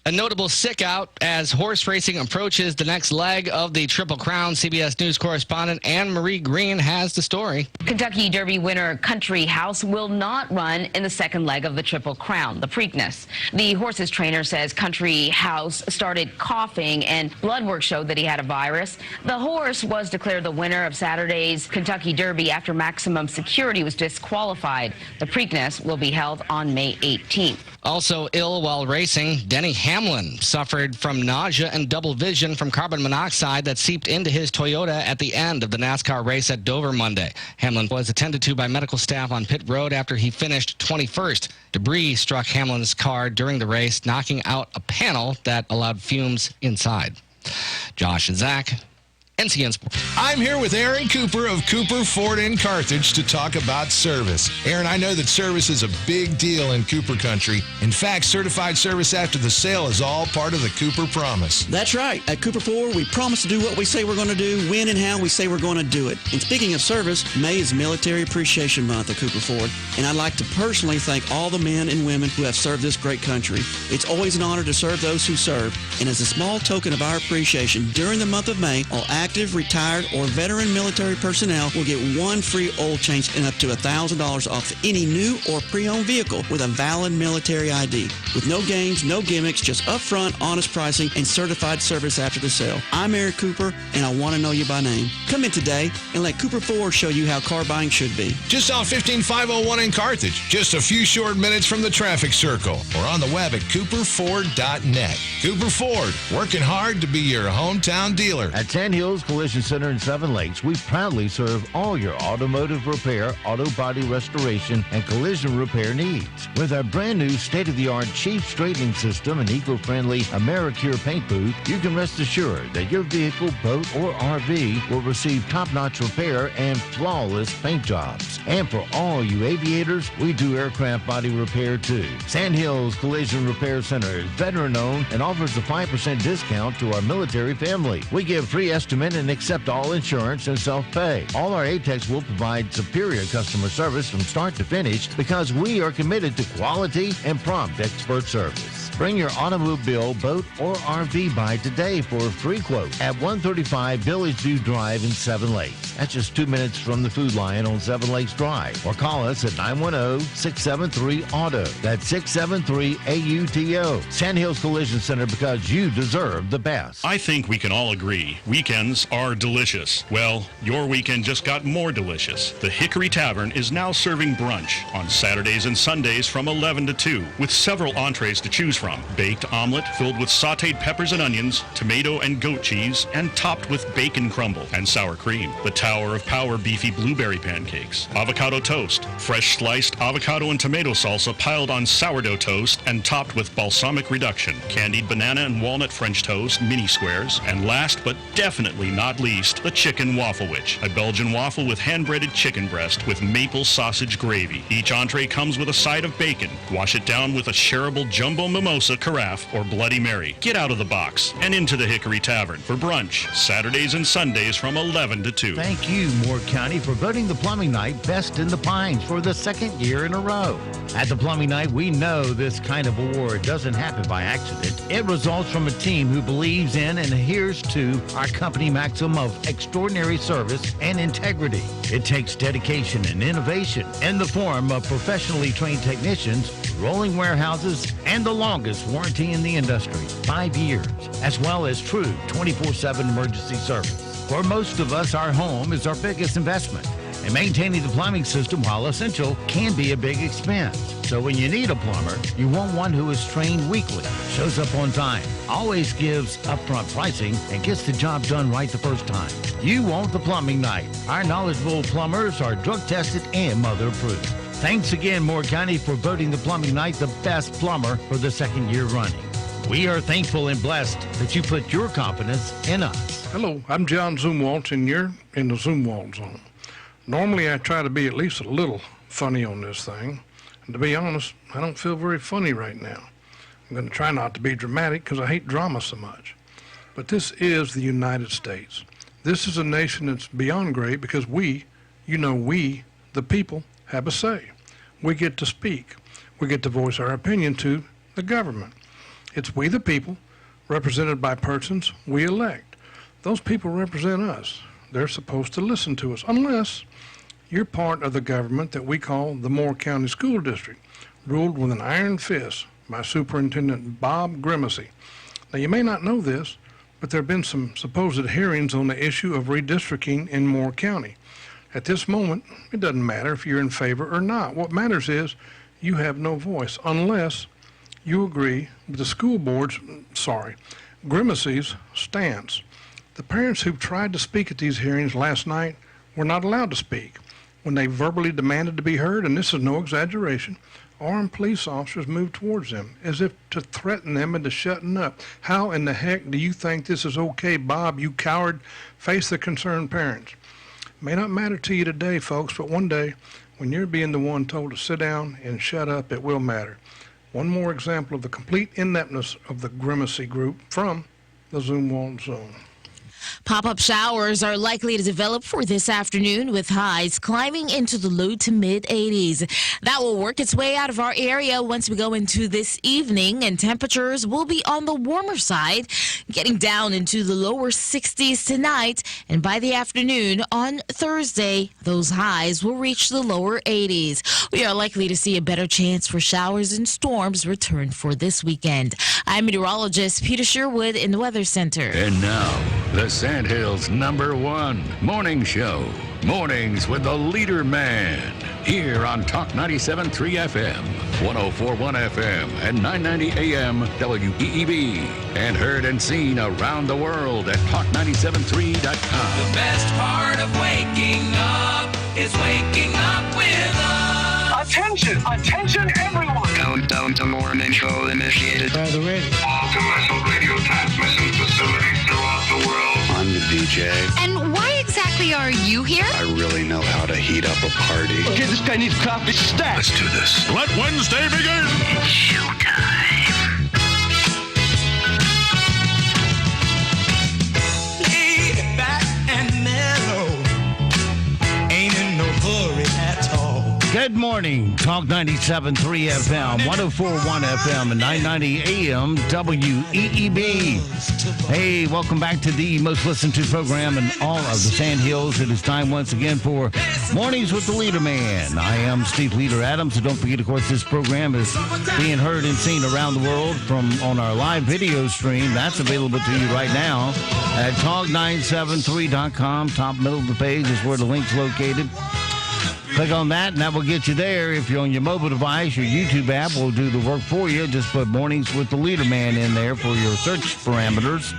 Speaker 7: A notable sick out as horse racing approaches the next leg of the Triple Crown. CBS News correspondent Anne-Marie Green has the story.
Speaker 12: Kentucky Derby winner Country House will not run in the second leg of the Triple Crown, the Preakness. The horse's trainer says Country House started coughing and blood work showed that he had a virus. The horse was declared the winner of Saturday's Kentucky Derby after maximum security was disqualified. The Preakness will be held on May 18th.
Speaker 7: Also ill while racing, Denny Hamlin suffered from nausea and double vision from carbon monoxide that seeped into his Toyota at the end of the NASCAR race at Dover Monday. Hamlin was attended to by medical staff on pit road after he finished 21st. Debris struck Hamlin's car during the race, knocking out a panel that allowed fumes inside. Josh and Zach, NCN Sports.
Speaker 13: I'm here with Aaron Cooper of Cooper Ford in Carthage to talk about service. Aaron, I know that service is a big deal in Cooper country. In fact, certified service after the sale is all part of the Cooper promise.
Speaker 14: That's right. At Cooper Ford, we promise to do what we say we're going to do, when and how we say we're going to do it. And speaking of service, May is Military Appreciation Month at Cooper Ford, and I'd like to personally thank all the men and women who have served this great country. It's always an honor to serve those who serve, and as a small token of our appreciation, during the month of May, all active, retired, or veteran military personnel will get one free oil change and up to $1,000 off any new or pre-owned vehicle with a valid military ID. With no games, no gimmicks, just upfront, honest pricing, and certified service after the sale. I'm Eric Cooper, and I want to know you by name. Come in today and let Cooper Ford show you how car buying should be.
Speaker 13: Just off 15501 in Carthage, just a few short minutes from the traffic circle, or on the web at cooperford.net. Cooper Ford, working hard to be your hometown dealer.
Speaker 3: At Sand Hills Collision Center in Seven Lakes, we proudly serve all your automotive repair, auto body restoration, and collision repair needs. With our brand new state-of-the-art cheap straightening system and eco-friendly AmeriCure paint booth, you can rest assured that your vehicle, boat, or RV will receive top-notch repair and flawless paint jobs. And for all you aviators, we do aircraft body repair too. Sand Hills Collision Repair Center is veteran-owned and offers a 5% discount to our military family. We give free estimate and accept all insurance and self-pay. All our ATECs will provide superior customer service from start to finish because we are committed to quality and prompt expert service. Bring your automobile, boat, or RV by today for a free quote at 135 Village View Drive in Seven Lakes. That's just 2 minutes from the Food Lion on Seven Lakes Drive. Or call us at 910-673-AUTO. That's 673-AUTO. Sand Hills Collision Center, because you deserve the best.
Speaker 17: I think we can all agree weekends are delicious. Well, your weekend just got more delicious. The Hickory Tavern is now serving brunch on Saturdays and Sundays from 11 to 2 with several entrees to choose from. from. Baked omelet filled with sautéed peppers and onions, tomato and goat cheese, and topped with bacon crumble and sour cream. The Tower of Power beefy blueberry pancakes. Avocado toast. Fresh sliced avocado and tomato salsa piled on sourdough toast and topped with balsamic reduction. Candied banana and walnut French toast, mini squares. And last but definitely not least, the chicken waffle witch. A Belgian waffle with hand-breaded chicken breast with maple sausage gravy. Each entree comes with a side of bacon. Wash it down with a shareable jumbo mimosa, carafe, or Bloody Mary. Get out of the box and into the Hickory Tavern for brunch, Saturdays and Sundays from 11 to 2.
Speaker 3: Thank you, Moore County, for voting the Plumbing Night Best in the Pines for the second year in a row. At the Plumbing Night, we know this kind of award doesn't happen by accident. It results from a team who believes in and adheres to our company maxim of extraordinary service and integrity. It takes dedication and innovation in the form of professionally trained technicians, rolling warehouses, and the longest warranty in the industry, 5 years, as well as true 24/7 emergency service. For most of us, our home is our biggest investment, and maintaining the plumbing system, while essential, can be a big expense. So when you need a plumber, you want one who is trained weekly, shows up on time, always gives upfront pricing, and gets the job done right the first time. You want the Plumbing Night. Our knowledgeable plumbers are drug tested and mother approved. Thanks again, Moore County, for voting the Plumbing Night the best plumber for the second year running. We are thankful and blessed that you put your confidence in us.
Speaker 1: Hello, I'm John Zumwalt, and you're in the Zumwalt Zone. Normally, I try to be at least a little funny on this thing. And to be honest, I don't feel very funny right now. I'm going to try not to be dramatic because I hate drama so much. But this is the United States. This is a nation that's beyond great because we, the people, have a say. We get to speak. We get to voice our opinion to the government. It's we the people, represented by persons we elect. Those people represent us. They're supposed to listen to us, unless you're part of the government that we call the Moore County School District, ruled with an iron fist by Superintendent Bob Grimacy. Now, you may not know this, but there have been some supposed hearings on the issue of redistricting in Moore County. At this moment, it doesn't matter if you're in favor or not. What matters is you have no voice unless you agree with the school board's, Grimacy's stance. The parents who tried to speak at these hearings last night were not allowed to speak. When they verbally demanded to be heard, and this is no exaggeration, armed police officers moved towards them as if to threaten them into shutting up. How in the heck do you think this is okay, Bob, you coward? Face the concerned parents. May not matter to you today, folks, but one day, when you're being the one told to sit down and shut up, it will matter. One more example of the complete ineptness of the Grimacy group from the Zumwalt Zone.
Speaker 5: Pop-up showers are likely to develop for this afternoon, with highs climbing into the low to mid-80s. That will work its way out of our area once we go into this evening, and temperatures will be on the warmer side, getting down into the lower 60s tonight. And by the afternoon on Thursday, those highs will reach the lower 80s. We are likely to see a better chance for showers and storms return for this weekend. I'm meteorologist Peter Sherwood in the Weather Center.
Speaker 2: And now, the Sandhills' #1 morning show. Mornings with the Leader Man. Here on Talk 97.3 FM, 104.1 FM, and 990 AM WEEB. And heard and seen around the world at talk973.com.
Speaker 8: The best part of waking up is waking up with us. Attention everyone.
Speaker 15: Countdown to morning show initiated.
Speaker 8: By the way, all commercial radio transmission facilities throughout the world.
Speaker 15: I'm the DJ.
Speaker 18: And why exactly are you here?
Speaker 15: I really know how to heat up a party.
Speaker 8: Okay, this guy needs coffee stat.
Speaker 15: Let's do this.
Speaker 17: Let Wednesday begin.
Speaker 15: It's showtime.
Speaker 8: Lay back and mellow. Ain't in no hurry at all.
Speaker 3: Good morning. Talk 97.3 FM, 104.1 FM, and 990 AM WEEB. Hey, welcome back to the most listened to program in all of the Sandhills. It is time once again for Mornings with the Leader Man. I am Steve Leader Adams. And don't forget, of course, this program is being heard and seen around the world on our live video stream. That's available to you right now at talk973.com. Top middle of the page is where the link's located. Click on that, and that will get you there. If you're on your mobile device, your YouTube app will do the work for you. Just put Mornings with the Leader Man in there for your search parameters.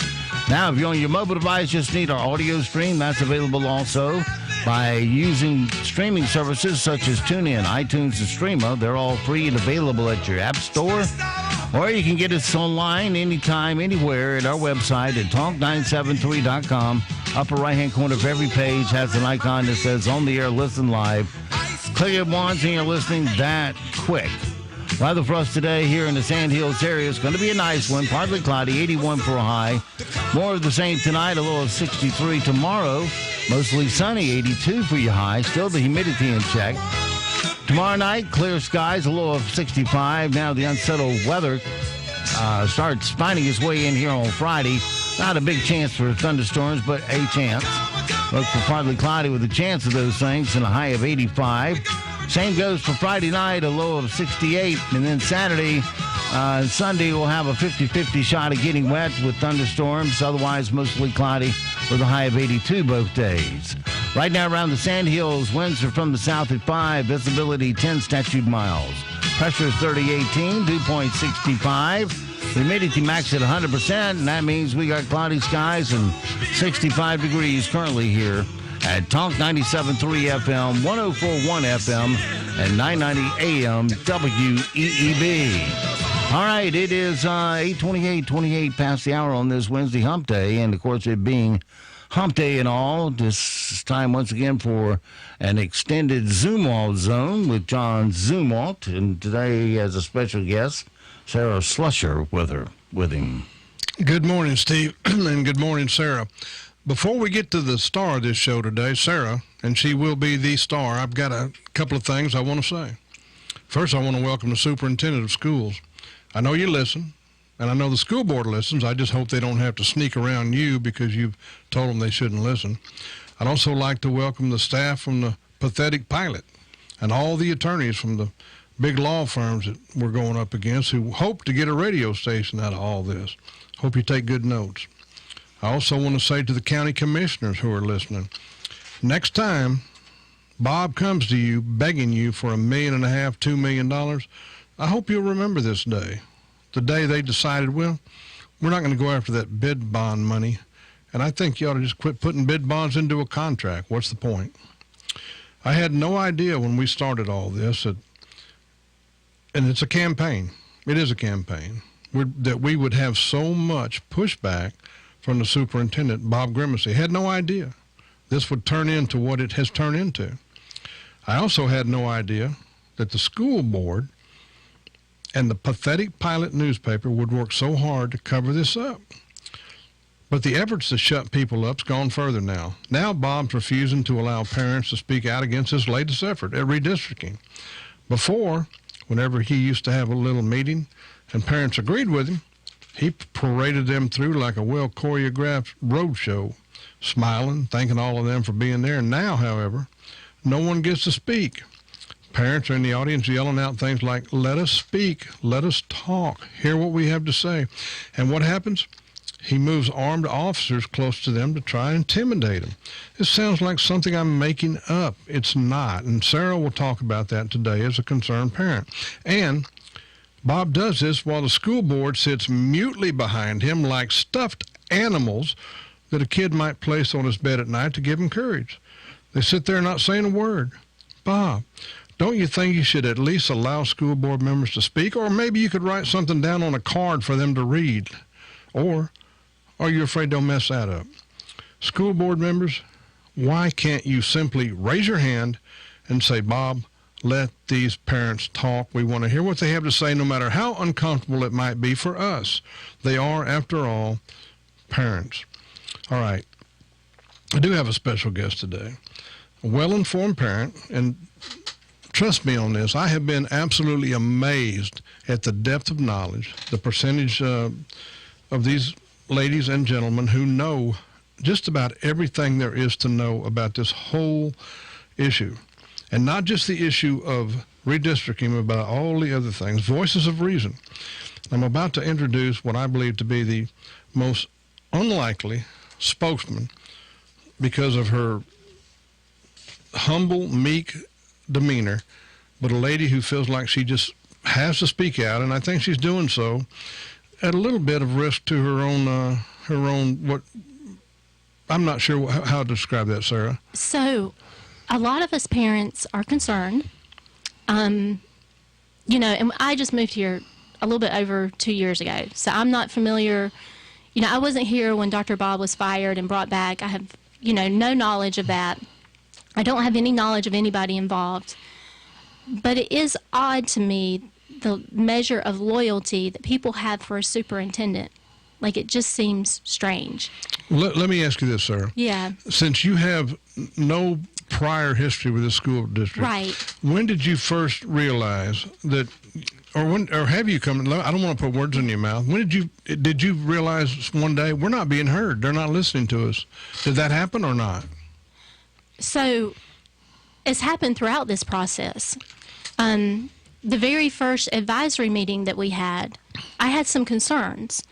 Speaker 3: Now, if you're on your mobile device, just need our audio stream. That's available also by using streaming services such as TuneIn, iTunes, and Streama. They're all free and available at your app store. Or you can get us online anytime, anywhere at our website at talk973.com. Upper right-hand corner of every page has an icon that says On the Air, Listen Live. Click it once and you're listening that quick. Weather for us today here in the Sand Hills area is going to be a nice one. Partly cloudy, 81 for a high. More of the same tonight, a low of 63 tomorrow. Mostly sunny, 82 for your high. Still the humidity in check. Tomorrow night, clear skies, a low of 65. Now the unsettled weather starts finding its way in here on Friday. Not a big chance for thunderstorms, but a chance. Look for partly cloudy with a chance of those things and a high of 85. Same goes for Friday night, a low of 68. And then Saturday and Sunday, we'll have a 50-50 shot of getting wet with thunderstorms. Otherwise, mostly cloudy with a high of 82 both days. Right now around the Sand Hills, winds are from the south at 5, visibility 10 statute miles. Pressure 3018, dew point 65. Humidity max at 100%, and that means we got cloudy skies and 65 degrees currently here at Talk 97.3 FM, 104.1 FM, and 990 AM WEEB. All right, it is 8:28 past the hour on this Wednesday hump day, and of course it being hump day and all, this time once again for an extended Zumwalt zone with John Zumwalt, and today he has a special guest, Sarah Slusher, with him.
Speaker 1: Good morning, Steve, and good morning, Sarah. Before we get to the star of this show today, Sarah, and she will be the star, I've got a couple of things I want to say. First, I want to welcome the superintendent of schools. I know you listen, and I know the school board listens. I just hope they don't have to sneak around you because you've told them they shouldn't listen. I'd also like to welcome the staff from the Pathetic Pilot and all the attorneys from the big law firms that we're going up against who hope to get a radio station out of all this. Hope you take good notes. I also want to say to the county commissioners who are listening, next time Bob comes to you begging you for $1.5 million, $2 million, I hope you'll remember this day, the day they decided, well, we're not going to go after that bid bond money, and I think you ought to just quit putting bid bonds into a contract. What's the point? I had no idea when we started all this, and it's a campaign. It is a campaign, that we would have so much pushback from the superintendent, Bob Grimacy. Had no idea this would turn into what it has turned into. I also had no idea that the school board and the Pathetic Pilot newspaper would work so hard to cover this up. But the efforts to shut people up's gone further now. Now Bob's refusing to allow parents to speak out against his latest effort at redistricting. Before, whenever he used to have a little meeting and parents agreed with him, he paraded them through like a well-choreographed road show, smiling, thanking all of them for being there. And now, however, no one gets to speak. Parents are in the audience yelling out things like, let us speak, let us talk, hear what we have to say. And what happens? He moves armed officers close to them to try and intimidate them. This sounds like something I'm making up. It's not. And Sarah will talk about that today as a concerned parent. And Bob does this while the school board sits mutely behind him like stuffed animals that a kid might place on his bed at night to give him courage. They sit there not saying a word. Bob, don't you think you should at least allow school board members to speak? Or maybe you could write something down on a card for them to read. Or are you afraid they'll mess that up? School board members, why can't you simply raise your hand and say, Bob, let these parents talk. We want to hear what they have to say, no matter how uncomfortable it might be for us. They are, after all, parents. All right. I do have a special guest today, a well-informed parent, and trust me on this, I have been absolutely amazed at the depth of knowledge, the percentage of these ladies and gentlemen who know just about everything there is to know about this whole issue. And not just the issue of redistricting, but about all the other things, voices of reason. I'm about to introduce what I believe to be the most unlikely spokesman because of her humble, meek demeanor, but a lady who feels like she just has to speak out, and I think she's doing so at a little bit of risk to her own what. I'm not sure how to describe that, Sarah.
Speaker 6: So, a lot of us parents are concerned. And I just moved here a little bit over 2 years ago, so I'm not familiar. I wasn't here when Dr. Bob was fired and brought back. I have, no knowledge of that. I don't have any knowledge of anybody involved. But it is odd to me, the measure of loyalty that people have for a superintendent. Like, it just seems strange.
Speaker 1: Let me ask you this, Sarah.
Speaker 6: Yeah.
Speaker 1: Since you have no prior history with the school district,
Speaker 6: right?
Speaker 1: When did you first realize that, or have you come? I don't want to put words in your mouth. When did you realize one day we're not being heard? They're not listening to us. Did that happen or not?
Speaker 6: So, it's happened throughout this process. The very first advisory meeting that we had, I had some concerns.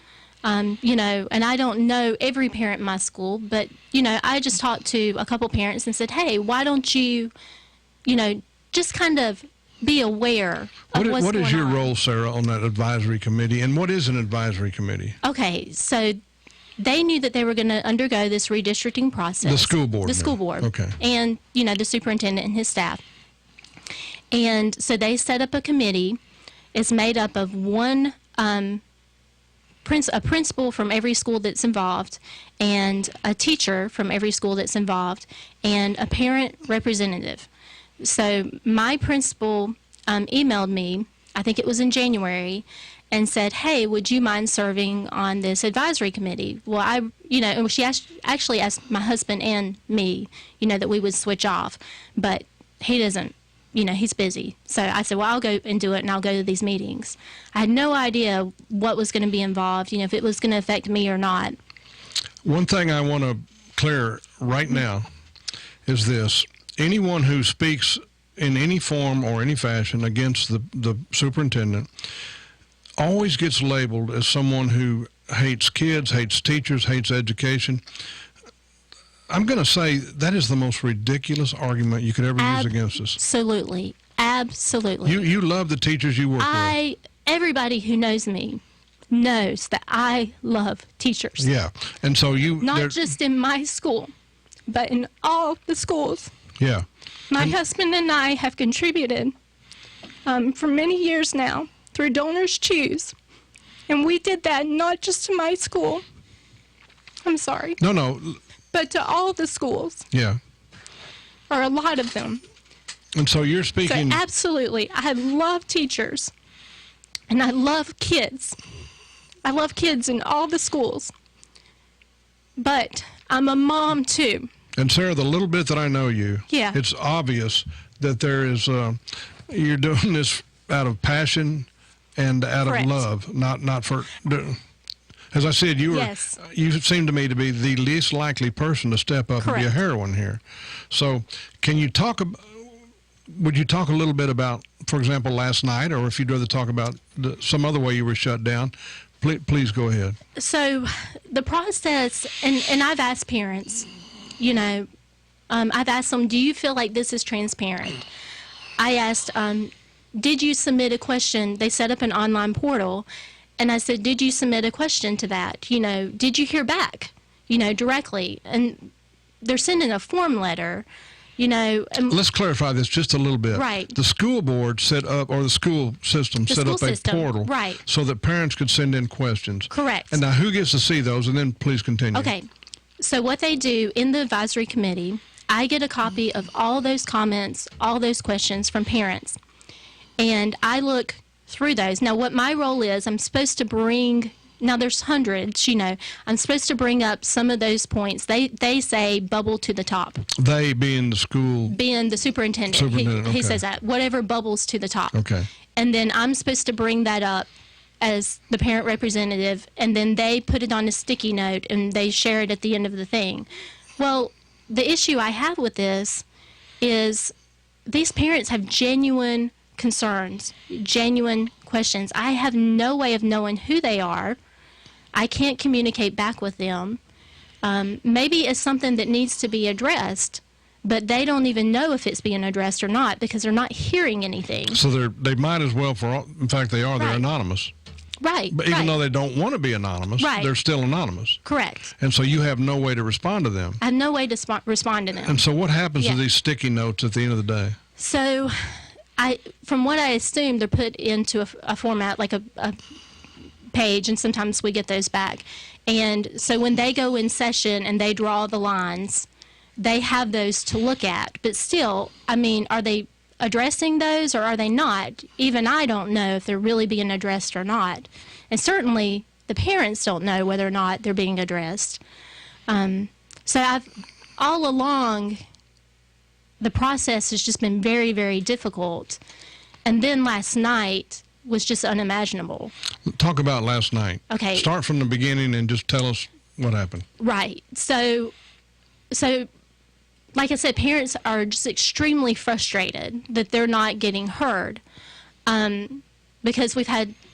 Speaker 6: And I don't know every parent in my school, but, I just talked to a couple parents and said, hey, why don't you, just kind of be aware of what's going on.
Speaker 1: What is your role, Sarah, on that advisory committee, and what is an advisory committee?
Speaker 6: Okay, so they knew that they were going to undergo this redistricting process.
Speaker 1: The school board.
Speaker 6: The school board.
Speaker 1: Okay.
Speaker 6: And, the superintendent and his staff. And so they set up a committee. It's made up of one a principal from every school that's involved, and a teacher from every school that's involved, and a parent representative. So my principal emailed me, I think it was in January, and said, hey, would you mind serving on this advisory committee? Well, and she actually asked my husband and me, that we would switch off, but he doesn't. He's busy. So I said, well, I'll go and do it, and I'll go to these meetings. I had no idea what was going to be involved, if it was going to affect me or not.
Speaker 1: One thing I want to clear right now is this. Anyone who speaks in any form or any fashion against the superintendent always gets labeled as someone who hates kids, hates teachers, hates education. I'm going to say that is the most ridiculous argument you could ever use against us.
Speaker 6: Absolutely. Absolutely.
Speaker 1: You love the teachers you work with.
Speaker 6: Everybody who knows me knows that I love teachers.
Speaker 1: Yeah. And so
Speaker 6: not just in my school, but in all the schools.
Speaker 1: Yeah.
Speaker 6: My husband and I have contributed for many years now through Donors Choose. And we did that not just to my school. I'm sorry.
Speaker 1: No.
Speaker 6: But to all the schools.
Speaker 1: Yeah.
Speaker 6: Or a lot of them.
Speaker 1: And so you're speaking.
Speaker 6: So absolutely. I love teachers. And I love kids. I love kids in all the schools. But I'm a mom too.
Speaker 1: And Sarah, the little bit that I know you, it's obvious that there is, you're doing this out of passion and out of love, not for. As I said, you seem to me to be the least likely person to step up and be a heroine here. So, would you talk a little bit about, for example, last night, or if you'd rather talk about some other way you were shut down, please go ahead.
Speaker 6: So, the process, and I've asked parents, I've asked them, do you feel like this is transparent? I asked, did you submit a question? They set up an online portal. And I said, did you submit a question to that? Did you hear back, directly? And they're sending a form letter,
Speaker 1: Let's clarify this just a little bit.
Speaker 6: Right.
Speaker 1: The school board set up, or the school system set up a portal.
Speaker 6: Right.
Speaker 1: So that parents could send in questions.
Speaker 6: Correct.
Speaker 1: And now who gets to see those? And then please continue.
Speaker 6: Okay. So what they do in the advisory committee, I get a copy of all those comments, all those questions from parents. And I look through those. Now, what my role is, I'm supposed to bring, now there's hundreds, I'm supposed to bring up some of those points. They say bubble to the top.
Speaker 1: They being the school?
Speaker 6: Being the superintendent. He says that, whatever bubbles to the top.
Speaker 1: Okay.
Speaker 6: And then I'm supposed to bring that up as the parent representative, and then they put it on a sticky note and they share it at the end of the thing. Well, the issue I have with this is these parents have genuine concerns, genuine questions. I have no way of knowing who they are. I can't communicate back with them. Maybe it's something that needs to be addressed, but they don't even know if it's being addressed or not because they're not hearing anything.
Speaker 1: So they might as well, in fact, they are. They're anonymous.
Speaker 6: Right.
Speaker 1: But even though they don't want to be anonymous, they're still anonymous.
Speaker 6: Correct.
Speaker 1: And so you have no way to respond to them.
Speaker 6: I have no way to respond to them.
Speaker 1: And so what happens to these sticky notes at the end of the day?
Speaker 6: So, from what I assume, they're put into a format like a page, and sometimes we get those back. And so when they go in session and they draw the lines, they have those to look at. But still, I mean, are they addressing those or are they not? Even I don't know if they're really being addressed or not. And certainly the parents don't know whether or not they're being addressed. So all along, the process has just been very, very difficult. And then last night was just unimaginable.
Speaker 1: Talk about last night.
Speaker 6: Okay.
Speaker 1: Start from the beginning and just tell us what happened.
Speaker 6: Right. So like I said, parents are just extremely frustrated that they're not getting heard. Because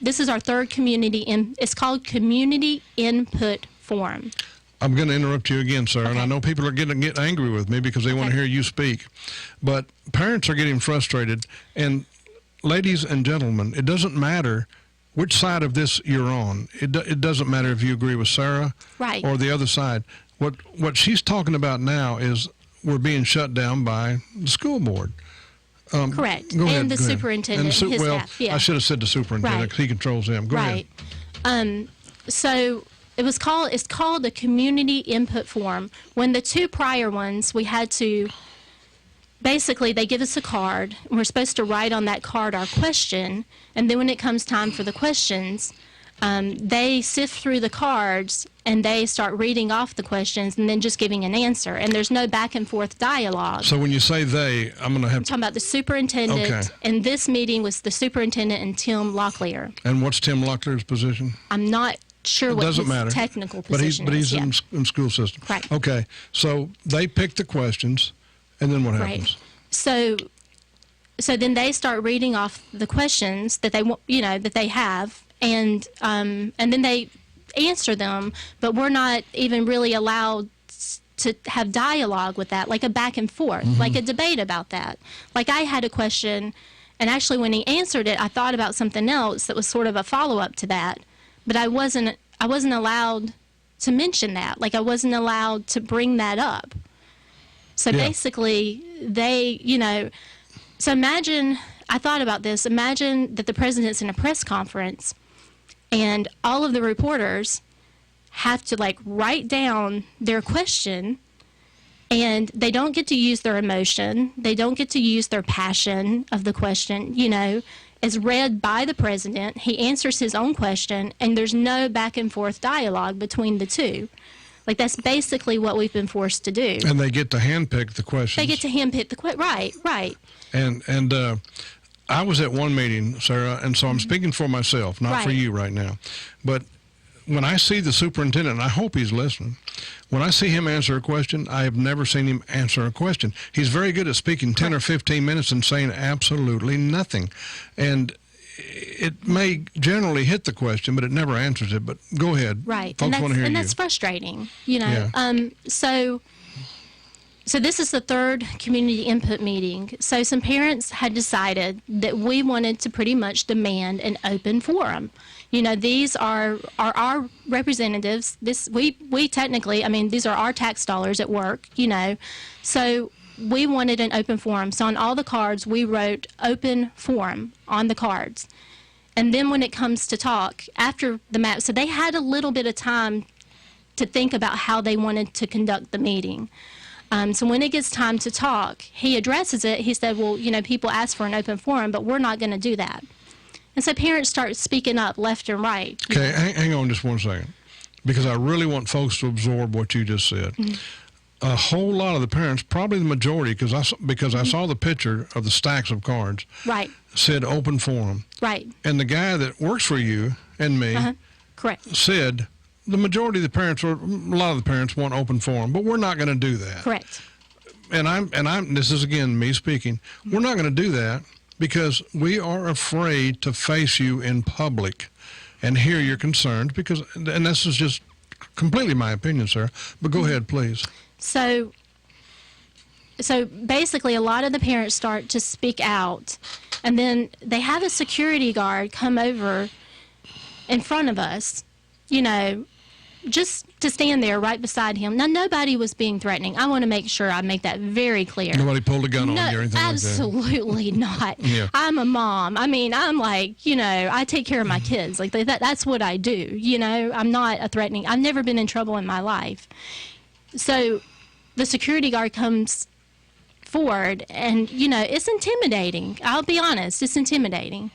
Speaker 6: this is our third it's called Community Input Forum.
Speaker 1: I'm going to interrupt you again, sir, and I know people are getting angry with me because they want to hear you speak. But parents are getting frustrated, and ladies and gentlemen, it doesn't matter which side of this you're on. It doesn't matter if you agree with Sarah or the other side. What she's talking about now is we're being shut down by the school board.
Speaker 6: Correct. And the superintendent and his staff. Yeah.
Speaker 1: I should have said the superintendent because he controls them. Go ahead.
Speaker 6: So it's called the Community Input Forum. When the two prior ones, we had to, basically they give us a card, and we're supposed to write on that card our question, and then when it comes time for the questions, they sift through the cards and they start reading off the questions and then just giving an answer. And there's no back and forth dialogue.
Speaker 1: So when you say they, I'm talking
Speaker 6: about the superintendent. Okay. And this meeting was the superintendent and Tim Locklear.
Speaker 1: And what's Tim Locklear's position?
Speaker 6: I'm not sure what his technical position is.
Speaker 1: But he's in school system.
Speaker 6: Right.
Speaker 1: Okay. So they pick the questions, and then what happens?
Speaker 6: So then they start reading off the questions that they have, and then they answer them, but we're not even really allowed to have dialogue with that, like a back and forth, like a debate about that. Like I had a question, and actually when he answered it, I thought about something else that was sort of a follow-up to that, but I wasn't allowed to mention that. Like I wasn't allowed to bring that up. So basically, so imagine, I thought about this, imagine that the president's in a press conference and all of the reporters have to write down their question, and they don't get to use their emotion. They don't get to use their passion of the question, as read by the president. He answers his own question, and there's no back and forth dialogue between the two. Like, that's basically what we've been forced to do.
Speaker 1: And they get to handpick the questions.
Speaker 6: They get to handpick the questions. Right.
Speaker 1: And I was at one meeting, Sarah, and so I'm speaking for myself, not for you right now. But when I see the superintendent, and I hope he's listening, when I see him answer a question, I have never seen him answer a question. He's very good at speaking 10 or 15 minutes and saying absolutely nothing. And it may generally hit the question, but it never answers it. But go ahead.
Speaker 6: Right.
Speaker 1: Folks want to hear you.
Speaker 6: And that's frustrating, So this is the third community input meeting. So some parents had decided that we wanted to pretty much demand an open forum. These are our representatives. We technically, these are our tax dollars at work, So we wanted an open forum. So on all the cards, we wrote open forum on the cards. And then when it comes to talk, after the map, so they had a little bit of time to think about how they wanted to conduct the meeting. So when it gets time to talk, he addresses it. He said, well, people ask for an open forum, but we're not going to do that. And so parents start speaking up left and right.
Speaker 1: Okay, hang on just one second, because I really want folks to absorb what you just said. Mm-hmm. A whole lot of the parents, probably the majority, because I saw the picture of the stacks of cards, said open forum.
Speaker 6: Right.
Speaker 1: And the guy that works for you and me said the majority of the parents, or a lot of the parents, want open forum, but we're not going to do that.
Speaker 6: Correct.
Speaker 1: And I'm. This is again me speaking. We're not going to do that because we are afraid to face you in public and hear your concerns. And this is just completely my opinion, sir. But go ahead, please.
Speaker 6: So so basically a lot of the parents start to speak out, and then they have a security guard come over in front of us, just to stand there right beside him. Now, nobody was being threatening. I want to make sure I make that very clear.
Speaker 1: Nobody pulled a gun on you or anything
Speaker 6: absolutely not.
Speaker 1: Yeah.
Speaker 6: I'm a mom. I mean, I'm like, I take care of my kids. Like that's what I do. I'm not a threatening. I've never been in trouble in my life. So the security guard comes forward, and, it's intimidating. I'll be honest. It's intimidating.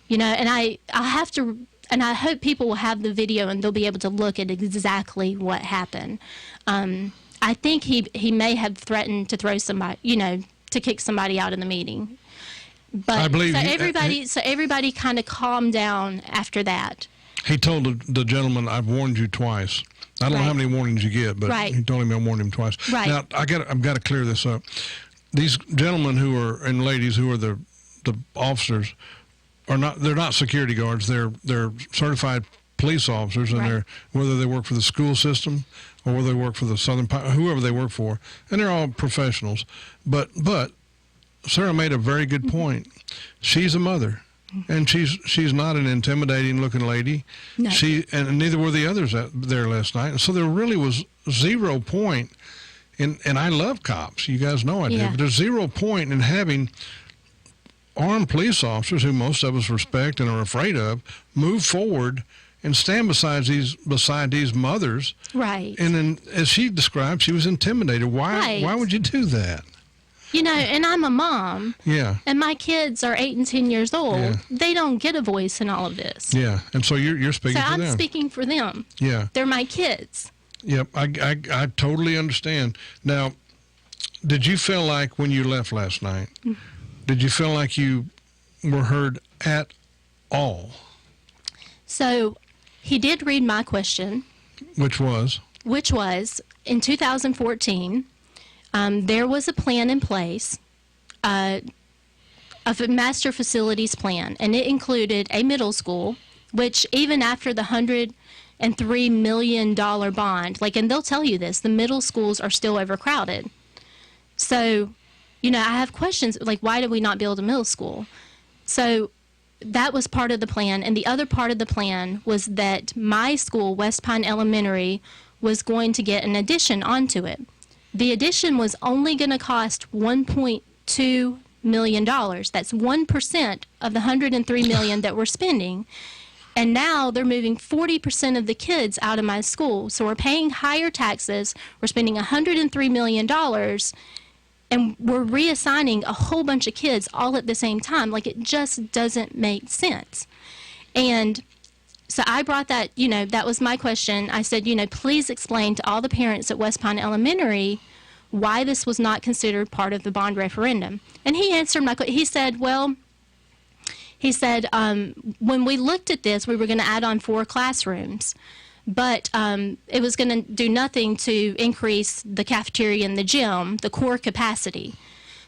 Speaker 6: And I have to... And I hope people will have the video and they'll be able to look at exactly what happened. I think he may have threatened to throw somebody, to kick somebody out of the meeting. But
Speaker 1: I believe
Speaker 6: everybody kind of calmed down after that.
Speaker 1: He told the gentleman, "I've warned you twice." I don't know how many warnings you get, but he told him I warned him twice.
Speaker 6: Right.
Speaker 1: Now I've got to clear this up. These gentlemen and ladies who are the officers. They're not security guards. They're certified police officers, and whether they work for the school system or whether they work for the whoever they work for, and they're all professionals. But Sarah made a very good point. She's a mother, and she's not an intimidating looking lady.
Speaker 6: No.
Speaker 1: And neither were the others there last night. And so there really was 0 point. And I love cops. You guys know I do. But there's 0 point in having armed police officers, who most of us respect and are afraid of, move forward and stand beside these mothers.
Speaker 6: Right.
Speaker 1: And then, as she described, she was intimidated. Why would you do that?
Speaker 6: And I'm a mom.
Speaker 1: Yeah.
Speaker 6: And my kids are 8 and 10 years old.
Speaker 1: Yeah.
Speaker 6: They don't get a voice in all of this.
Speaker 1: Yeah. And so you're speaking for them.
Speaker 6: So I'm speaking for them.
Speaker 1: Yeah.
Speaker 6: They're my kids.
Speaker 1: Yep. I totally understand. Now, did you feel like when you left last night, did you feel like you were heard at all?
Speaker 6: So he did read my question.
Speaker 1: Which was,
Speaker 6: in 2014, there was a plan in place, of a master facilities plan, and it included a middle school, which even after the $103 million bond, and they'll tell you this, the middle schools are still overcrowded. So, I have questions, why did we not build a middle school? So that was part of the plan. And the other part of the plan was that my school, West Pine Elementary, was going to get an addition onto it. The addition was only going to cost $1.2 million. That's 1% of the $103 million that we're spending. And now they're moving 40% of the kids out of my school. So we're paying higher taxes. We're spending $103 million. And we're reassigning a whole bunch of kids all at the same time. It just doesn't make sense. And so I brought that, that was my question. I said, please explain to all the parents at West Pine Elementary why this was not considered part of the bond referendum. And he answered my question. He said, when we looked at this, we were going to add on 4 classrooms. But it was going to do nothing to increase the cafeteria and the gym, the core capacity.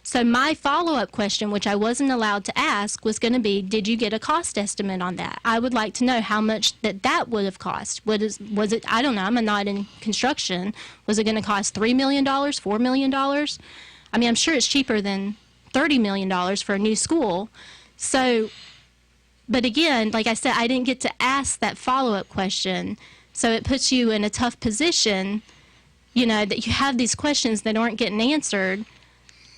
Speaker 6: So my follow-up question, which I wasn't allowed to ask, was going to be, did you get a cost estimate on that? I would like to know how much that would have cost. Was it, I don't know, I'm not in construction. Was it going to cost $3 million, $4 million? I mean, I'm sure it's cheaper than $30 million for a new school. So, but again, like I said, I didn't get to ask that follow-up question. So it puts you in a tough position, that you have these questions that aren't getting answered.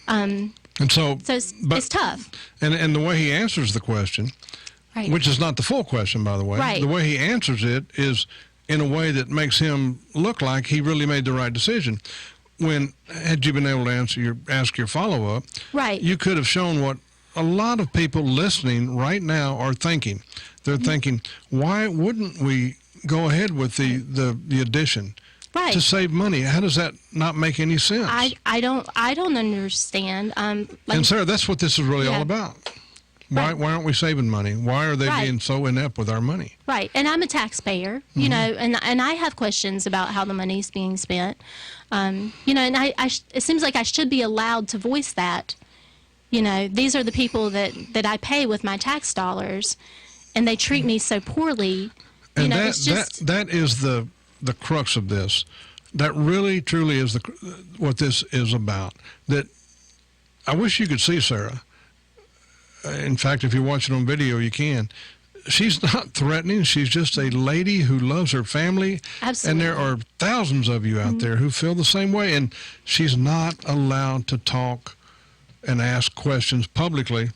Speaker 1: And so
Speaker 6: it's tough.
Speaker 1: And the way he answers the question, which is not the full question, by the way, the way he answers it is in a way that makes him look like he really made the right decision. Had you been able to ask your follow-up, you could have shown what a lot of people listening right now are thinking. They're thinking, why wouldn't we go ahead with the addition to save money? How does that not make any sense?
Speaker 6: I don't understand.
Speaker 1: And Sarah, that's what this is really all about. Why aren't we saving money? Why are they being so inept with our money?
Speaker 6: Right, and I'm a taxpayer, and I have questions about how the money's being spent. And it seems like I should be allowed to voice that. These are the people that I pay with my tax dollars, and they treat me so poorly.
Speaker 1: And that is the crux of this. That really, truly is what this is about. That I wish you could see Sarah. In fact, if you're watching on video, you can. She's not threatening. She's just a lady who loves her family.
Speaker 6: Absolutely.
Speaker 1: And there are thousands of you out there who feel the same way. And she's not allowed to talk and ask questions publicly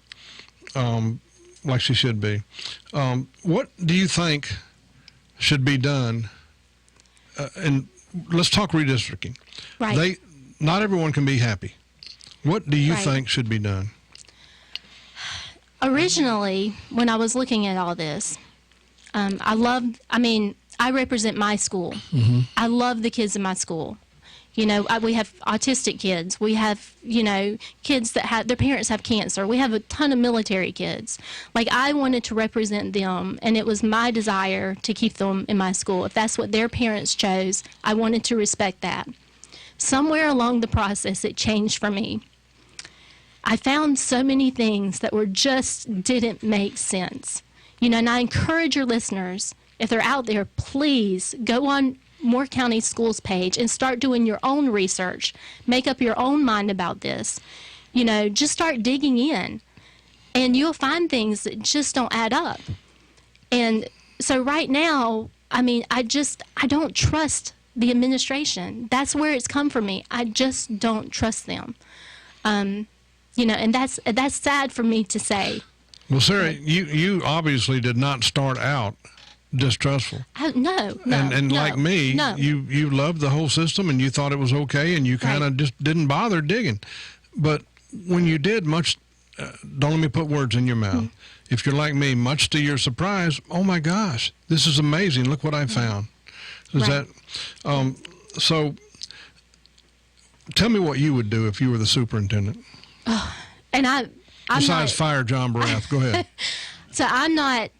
Speaker 1: like she should be. What do you think should be done? And let's talk redistricting.
Speaker 6: Right.
Speaker 1: Not everyone can be happy. What do you think should be done?
Speaker 6: Originally, when I was looking at all this, I represent my school.
Speaker 1: Mm-hmm.
Speaker 6: I love the kids in my school. You know, we have autistic kids. We have, kids that their parents have cancer. We have a ton of military kids. Like, I wanted to represent them, and it was my desire to keep them in my school. If that's what their parents chose, I wanted to respect that. Somewhere along the process, it changed for me. I found so many things that didn't make sense. And I encourage your listeners, if they're out there, please go on Moore County Schools page and start doing your own research. Make up your own mind about this. Just start digging in. And you'll find things that just don't add up. And so right now, I don't trust the administration. That's where it's come from me. I just don't trust them. And that's sad for me to say.
Speaker 1: Well, Sarah, you obviously did not start out distrustful.
Speaker 6: No.
Speaker 1: And like me,
Speaker 6: no.
Speaker 1: you loved the whole system and you thought it was okay and you kind of just didn't bother digging. But when you did, don't let me put words in your mouth. If you're like me, much to your surprise, oh my gosh, this is amazing. Look what I found. So tell me what you would do if you were the superintendent.
Speaker 6: And I'm
Speaker 1: Besides
Speaker 6: not,
Speaker 1: fire John Barath. Go ahead.
Speaker 6: So I'm not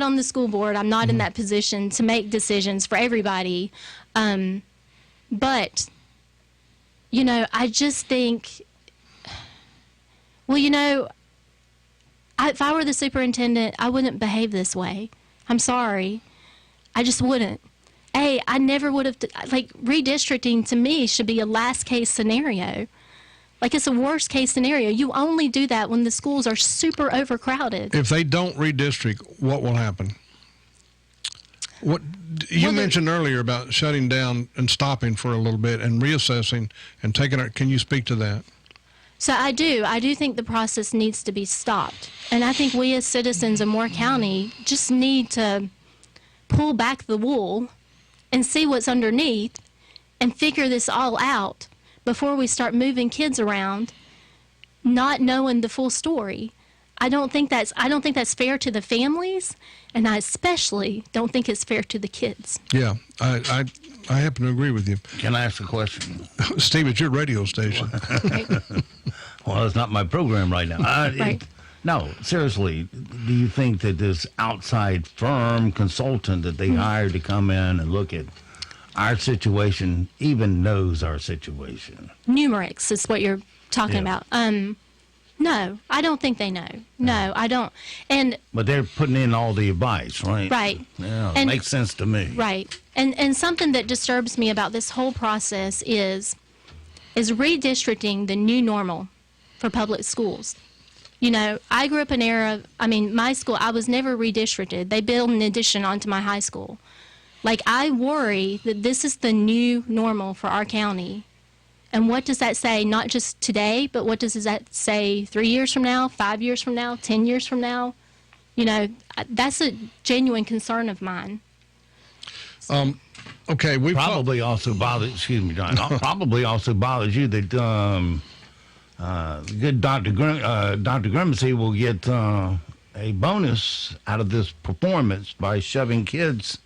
Speaker 6: on the school board. I'm not in that position to make decisions for everybody. But, I just think, if I were the superintendent, I wouldn't behave this way. I'm sorry. I just wouldn't. I never would have, redistricting to me should be a last case scenario. It's a worst case scenario. You only do that when the schools are super overcrowded.
Speaker 1: If they don't redistrict, what will happen? What you mentioned earlier about shutting down and stopping for a little bit and reassessing and taking it. Can you speak to that?
Speaker 6: So I do think the process needs to be stopped. And I think we as citizens of Moore County just need to pull back the wool and see what's underneath and figure this all out before we start moving kids around, not knowing the full story. I don't think that's fair to the families, and I especially don't think it's fair to the kids.
Speaker 1: Yeah, I happen to agree with you.
Speaker 3: Can I ask a question?
Speaker 1: Steve, it's your radio station.
Speaker 3: Well, it's not my program right now.
Speaker 6: Right.
Speaker 3: No, seriously, do you think that this outside firm consultant that they hired to come in and look at our situation even knows our situation?
Speaker 6: Numerics is what you're talking about. No, I don't think they know. No, I don't.
Speaker 3: But they're putting in all the advice, right?
Speaker 6: Right.
Speaker 3: Yeah, it makes sense to me.
Speaker 6: Right. And something that disturbs me about this whole process is redistricting the new normal for public schools. I grew up in an era, my school, I was never redistricted. They built an addition onto my high school. I worry that this is the new normal for our county. And what does that say, not just today, but what does that say 3 years from now, 5 years from now, 10 years from now? That's a genuine concern of mine.
Speaker 1: Okay, we
Speaker 3: probably also bothers. Excuse me, John. Probably also bothers you that good Dr. Grimacy will get a bonus out of this performance by shoving kids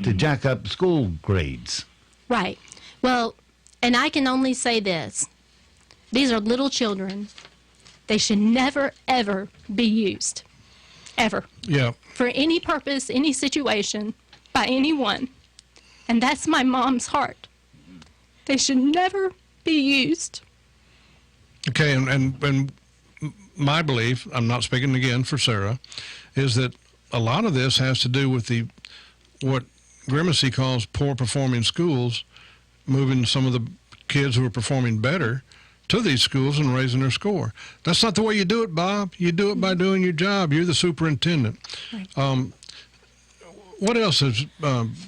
Speaker 3: to jack up school grades.
Speaker 6: Right. Well, and I can only say this. These are little children. They should never, ever be used. Ever.
Speaker 1: Yeah.
Speaker 6: For any purpose, any situation, by anyone. And that's my mom's heart. They should never be used.
Speaker 1: Okay, and my belief, I'm not speaking again for Sarah, is that a lot of this has to do with what Grimacy calls poor performing schools moving some of the kids who are performing better to these schools and raising their score. That's not the way you do it, Bob. You do it by doing your job. You're the superintendent. Right. What else has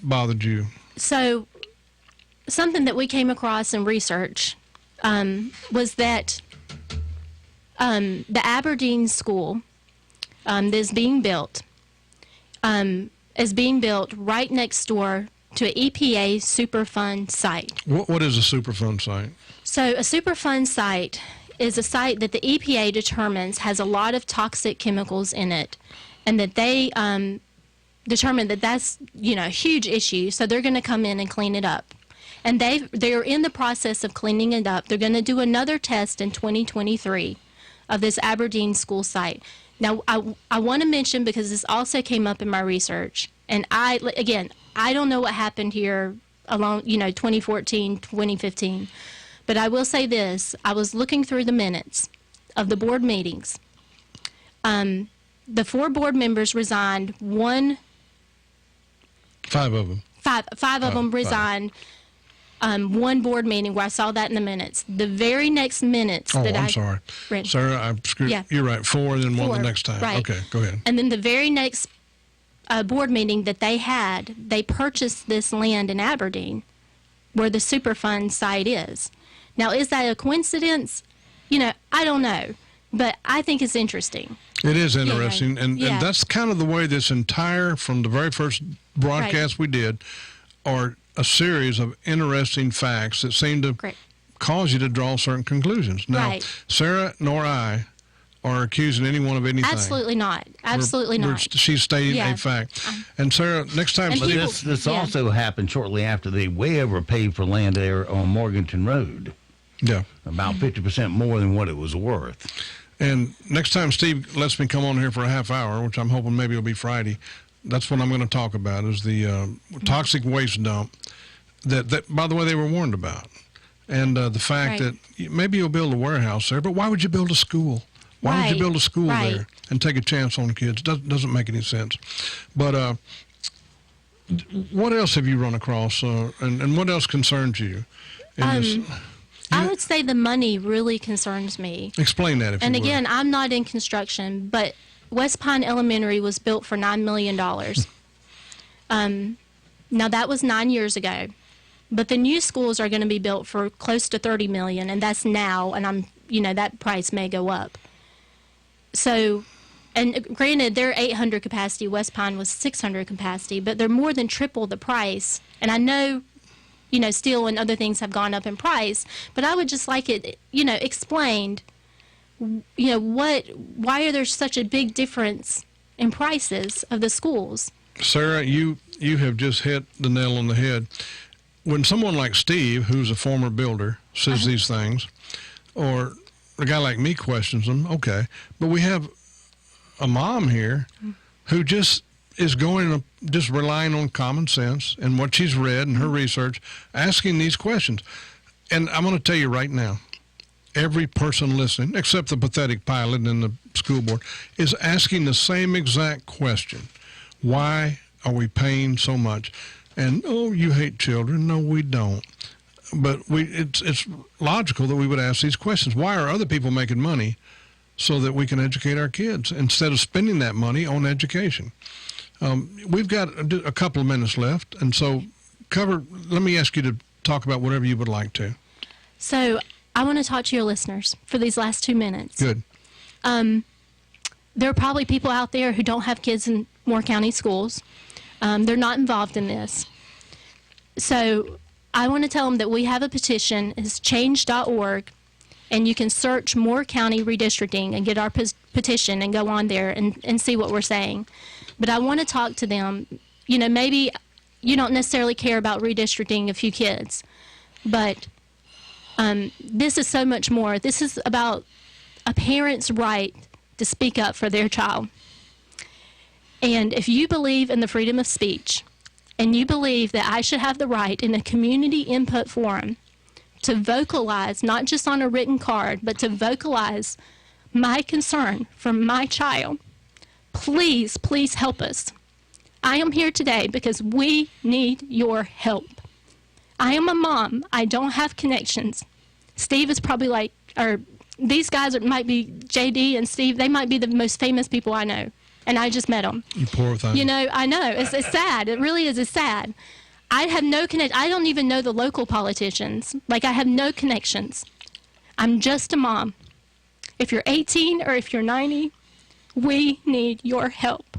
Speaker 1: bothered you?
Speaker 6: So something that we came across in research was that the Aberdeen school that's being built is being built right next door to an EPA Superfund site.
Speaker 1: What is a Superfund site?
Speaker 6: So a Superfund site is a site that the EPA determines has a lot of toxic chemicals in it, and that they determine that that's, a huge issue, so they're going to come in and clean it up. And they're in the process of cleaning it up. They're going to do another test in 2023 of this Aberdeen school site. Now, I want to mention, because this also came up in my research, and I don't know what happened here along, 2014, 2015, but I will say this. I was looking through the minutes of the board meetings. The 4 board members resigned.
Speaker 1: 5 of them.
Speaker 6: Five of them resigned. One board meeting where I saw that in the minutes. The very next minutes
Speaker 1: I'm sorry.
Speaker 6: read.
Speaker 1: Sarah, I screwed.
Speaker 6: Yeah.
Speaker 1: You're right. 4 and then 1
Speaker 6: 4,
Speaker 1: the next time.
Speaker 6: right.
Speaker 1: Okay, go ahead.
Speaker 6: And then the very next board meeting that they had, they purchased this land in Aberdeen where the Superfund site is. Now, is that a coincidence? I don't know. But I think it's interesting.
Speaker 1: It is interesting. And that's kind of the way this entire, from the very first broadcast we did, are a series of interesting facts that seem to cause you to draw certain conclusions. Now, Sarah nor I are accusing anyone of anything.
Speaker 6: Absolutely not. Absolutely not.
Speaker 1: She's stating a fact. And Sarah, next time...
Speaker 3: But this also happened shortly after they way overpaid for land there on Morganton Road.
Speaker 1: Yeah.
Speaker 3: About 50% more than what it was worth.
Speaker 1: And next time Steve lets me come on here for a half hour, which I'm hoping maybe it'll be Friday, that's what I'm going to talk about, is the toxic waste dump that, by the way, they were warned about. And the fact that maybe you'll build a warehouse there, but why would you build a school? Why would you build a school there and take a chance on kids? Doesn't make any sense. But what else have you run across, and what else concerns you in this?
Speaker 6: I would say the money really concerns me.
Speaker 1: Explain that, if you would.
Speaker 6: And again, I'm not in construction, but West Pine Elementary was built for $9 million. Now, that was 9 years ago. But the new schools are going to be built for close to $30 million, and that's now, and that price may go up. So, and granted, they're 800 capacity. West Pine was 600 capacity, but they're more than triple the price. And I know, steel and other things have gone up in price, but I would just like it, explained, why are there such a big difference in prices of the schools?
Speaker 1: Sarah, you have just hit the nail on the head. When someone like Steve, who's a former builder, says these things, or a guy like me questions them, okay, but we have a mom here who just is just relying on common sense and what she's read and her research, asking these questions. And I'm going to tell you right now, every person listening, except the pathetic pilot and the school board, is asking the same exact question. Why are we paying so much? And, you hate children. No, we don't. But it's logical that we would ask these questions. Why are other people making money so that we can educate our kids instead of spending that money on education? We've got a couple of minutes left, and so let me ask you to talk about whatever you would like to.
Speaker 6: So I want to talk to your listeners for these last 2 minutes.
Speaker 1: Good.
Speaker 6: There are probably people out there who don't have kids in Moore County schools. They're not involved in this. So I want to tell them that we have a petition. It's change.org, and you can search Moore County redistricting and get our petition and go on there and see what we're saying. But I want to talk to them. Maybe you don't necessarily care about redistricting a few kids, but this is so much more. This is about a parent's right to speak up for their child. And if you believe in the freedom of speech, and you believe that I should have the right in a community input forum to vocalize, not just on a written card, but to vocalize my concern for my child, please, please help us. I am here today because we need your help. I am a mom. I don't have connections. Steve is probably like, or these guys might be, JD and Steve, they might be the most famous people I know. And I just met them.
Speaker 1: You poor thing.
Speaker 6: You know, I know. It's sad. It really is. It's sad. I have no connection. I don't even know the local politicians. Like, I have no connections. I'm just a mom. If you're 18 or if you're 90, we need your help.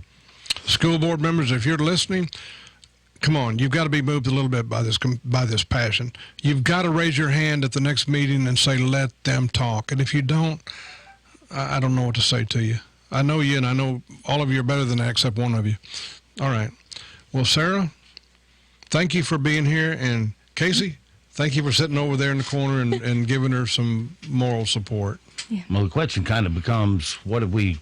Speaker 1: School board members, if you're listening, come on, you've got to be moved a little bit by this passion. You've got to raise your hand at the next meeting and say, let them talk. And if you don't, I don't know what to say to you. I know you, and I know all of you are better than that except one of you. All right. Well, Sarah, thank you for being here. And Casey, thank you for sitting over there in the corner and giving her some moral support.
Speaker 6: Yeah.
Speaker 3: Well, the question kind of becomes, what do we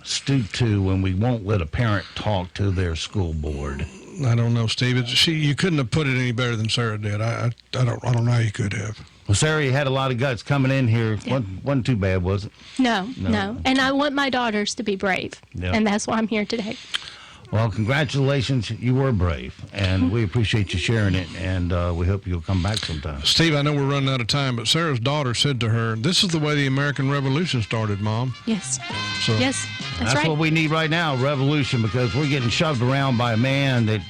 Speaker 3: stoop to when we won't let a parent talk to their school board?
Speaker 1: I don't know, Steve. You couldn't have put it any better than Sarah did. I don't know how you could have.
Speaker 3: Well, Sarah, you had a lot of guts coming in here.
Speaker 6: Yeah.
Speaker 3: Wasn't too bad, was it?
Speaker 6: No. And I want my daughters to be brave.
Speaker 3: Yeah.
Speaker 6: And that's why I'm here today.
Speaker 3: Well, congratulations. You were brave, and we appreciate you sharing it, and we hope you'll come back sometime.
Speaker 1: Steve, I know we're running out of time, but Sarah's daughter said to her, this is the way the American Revolution started, Mom.
Speaker 6: Yes.
Speaker 1: So,
Speaker 6: yes, that's right.
Speaker 3: What we need right now, revolution, because we're getting shoved around by a man that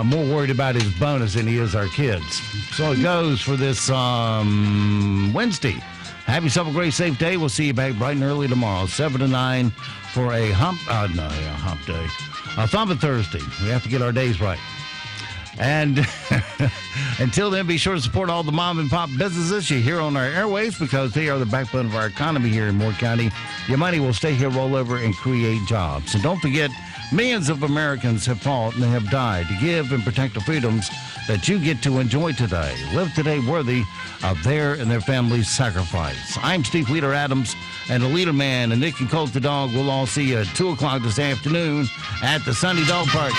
Speaker 3: more worried about his bonus than he is our kids. So it goes for this Wednesday. Have yourself a great, safe day. We'll see you back bright and early tomorrow, 7 to 9 for a hump day. Thumping Thursday. We have to get our days right. And until then, be sure to support all the mom and pop businesses you hear on our airwaves because they are the backbone of our economy here in Moore County. Your money will stay here, roll over, and create jobs. And don't forget, millions of Americans have fought and have died to give and protect the freedoms that you get to enjoy today. Live today worthy of their and their family's sacrifice. I'm Steve Leader Adams, and the Leader Man and Nick and Colt the Dog will all see you at 2 o'clock this afternoon at the Sunny Dog Park.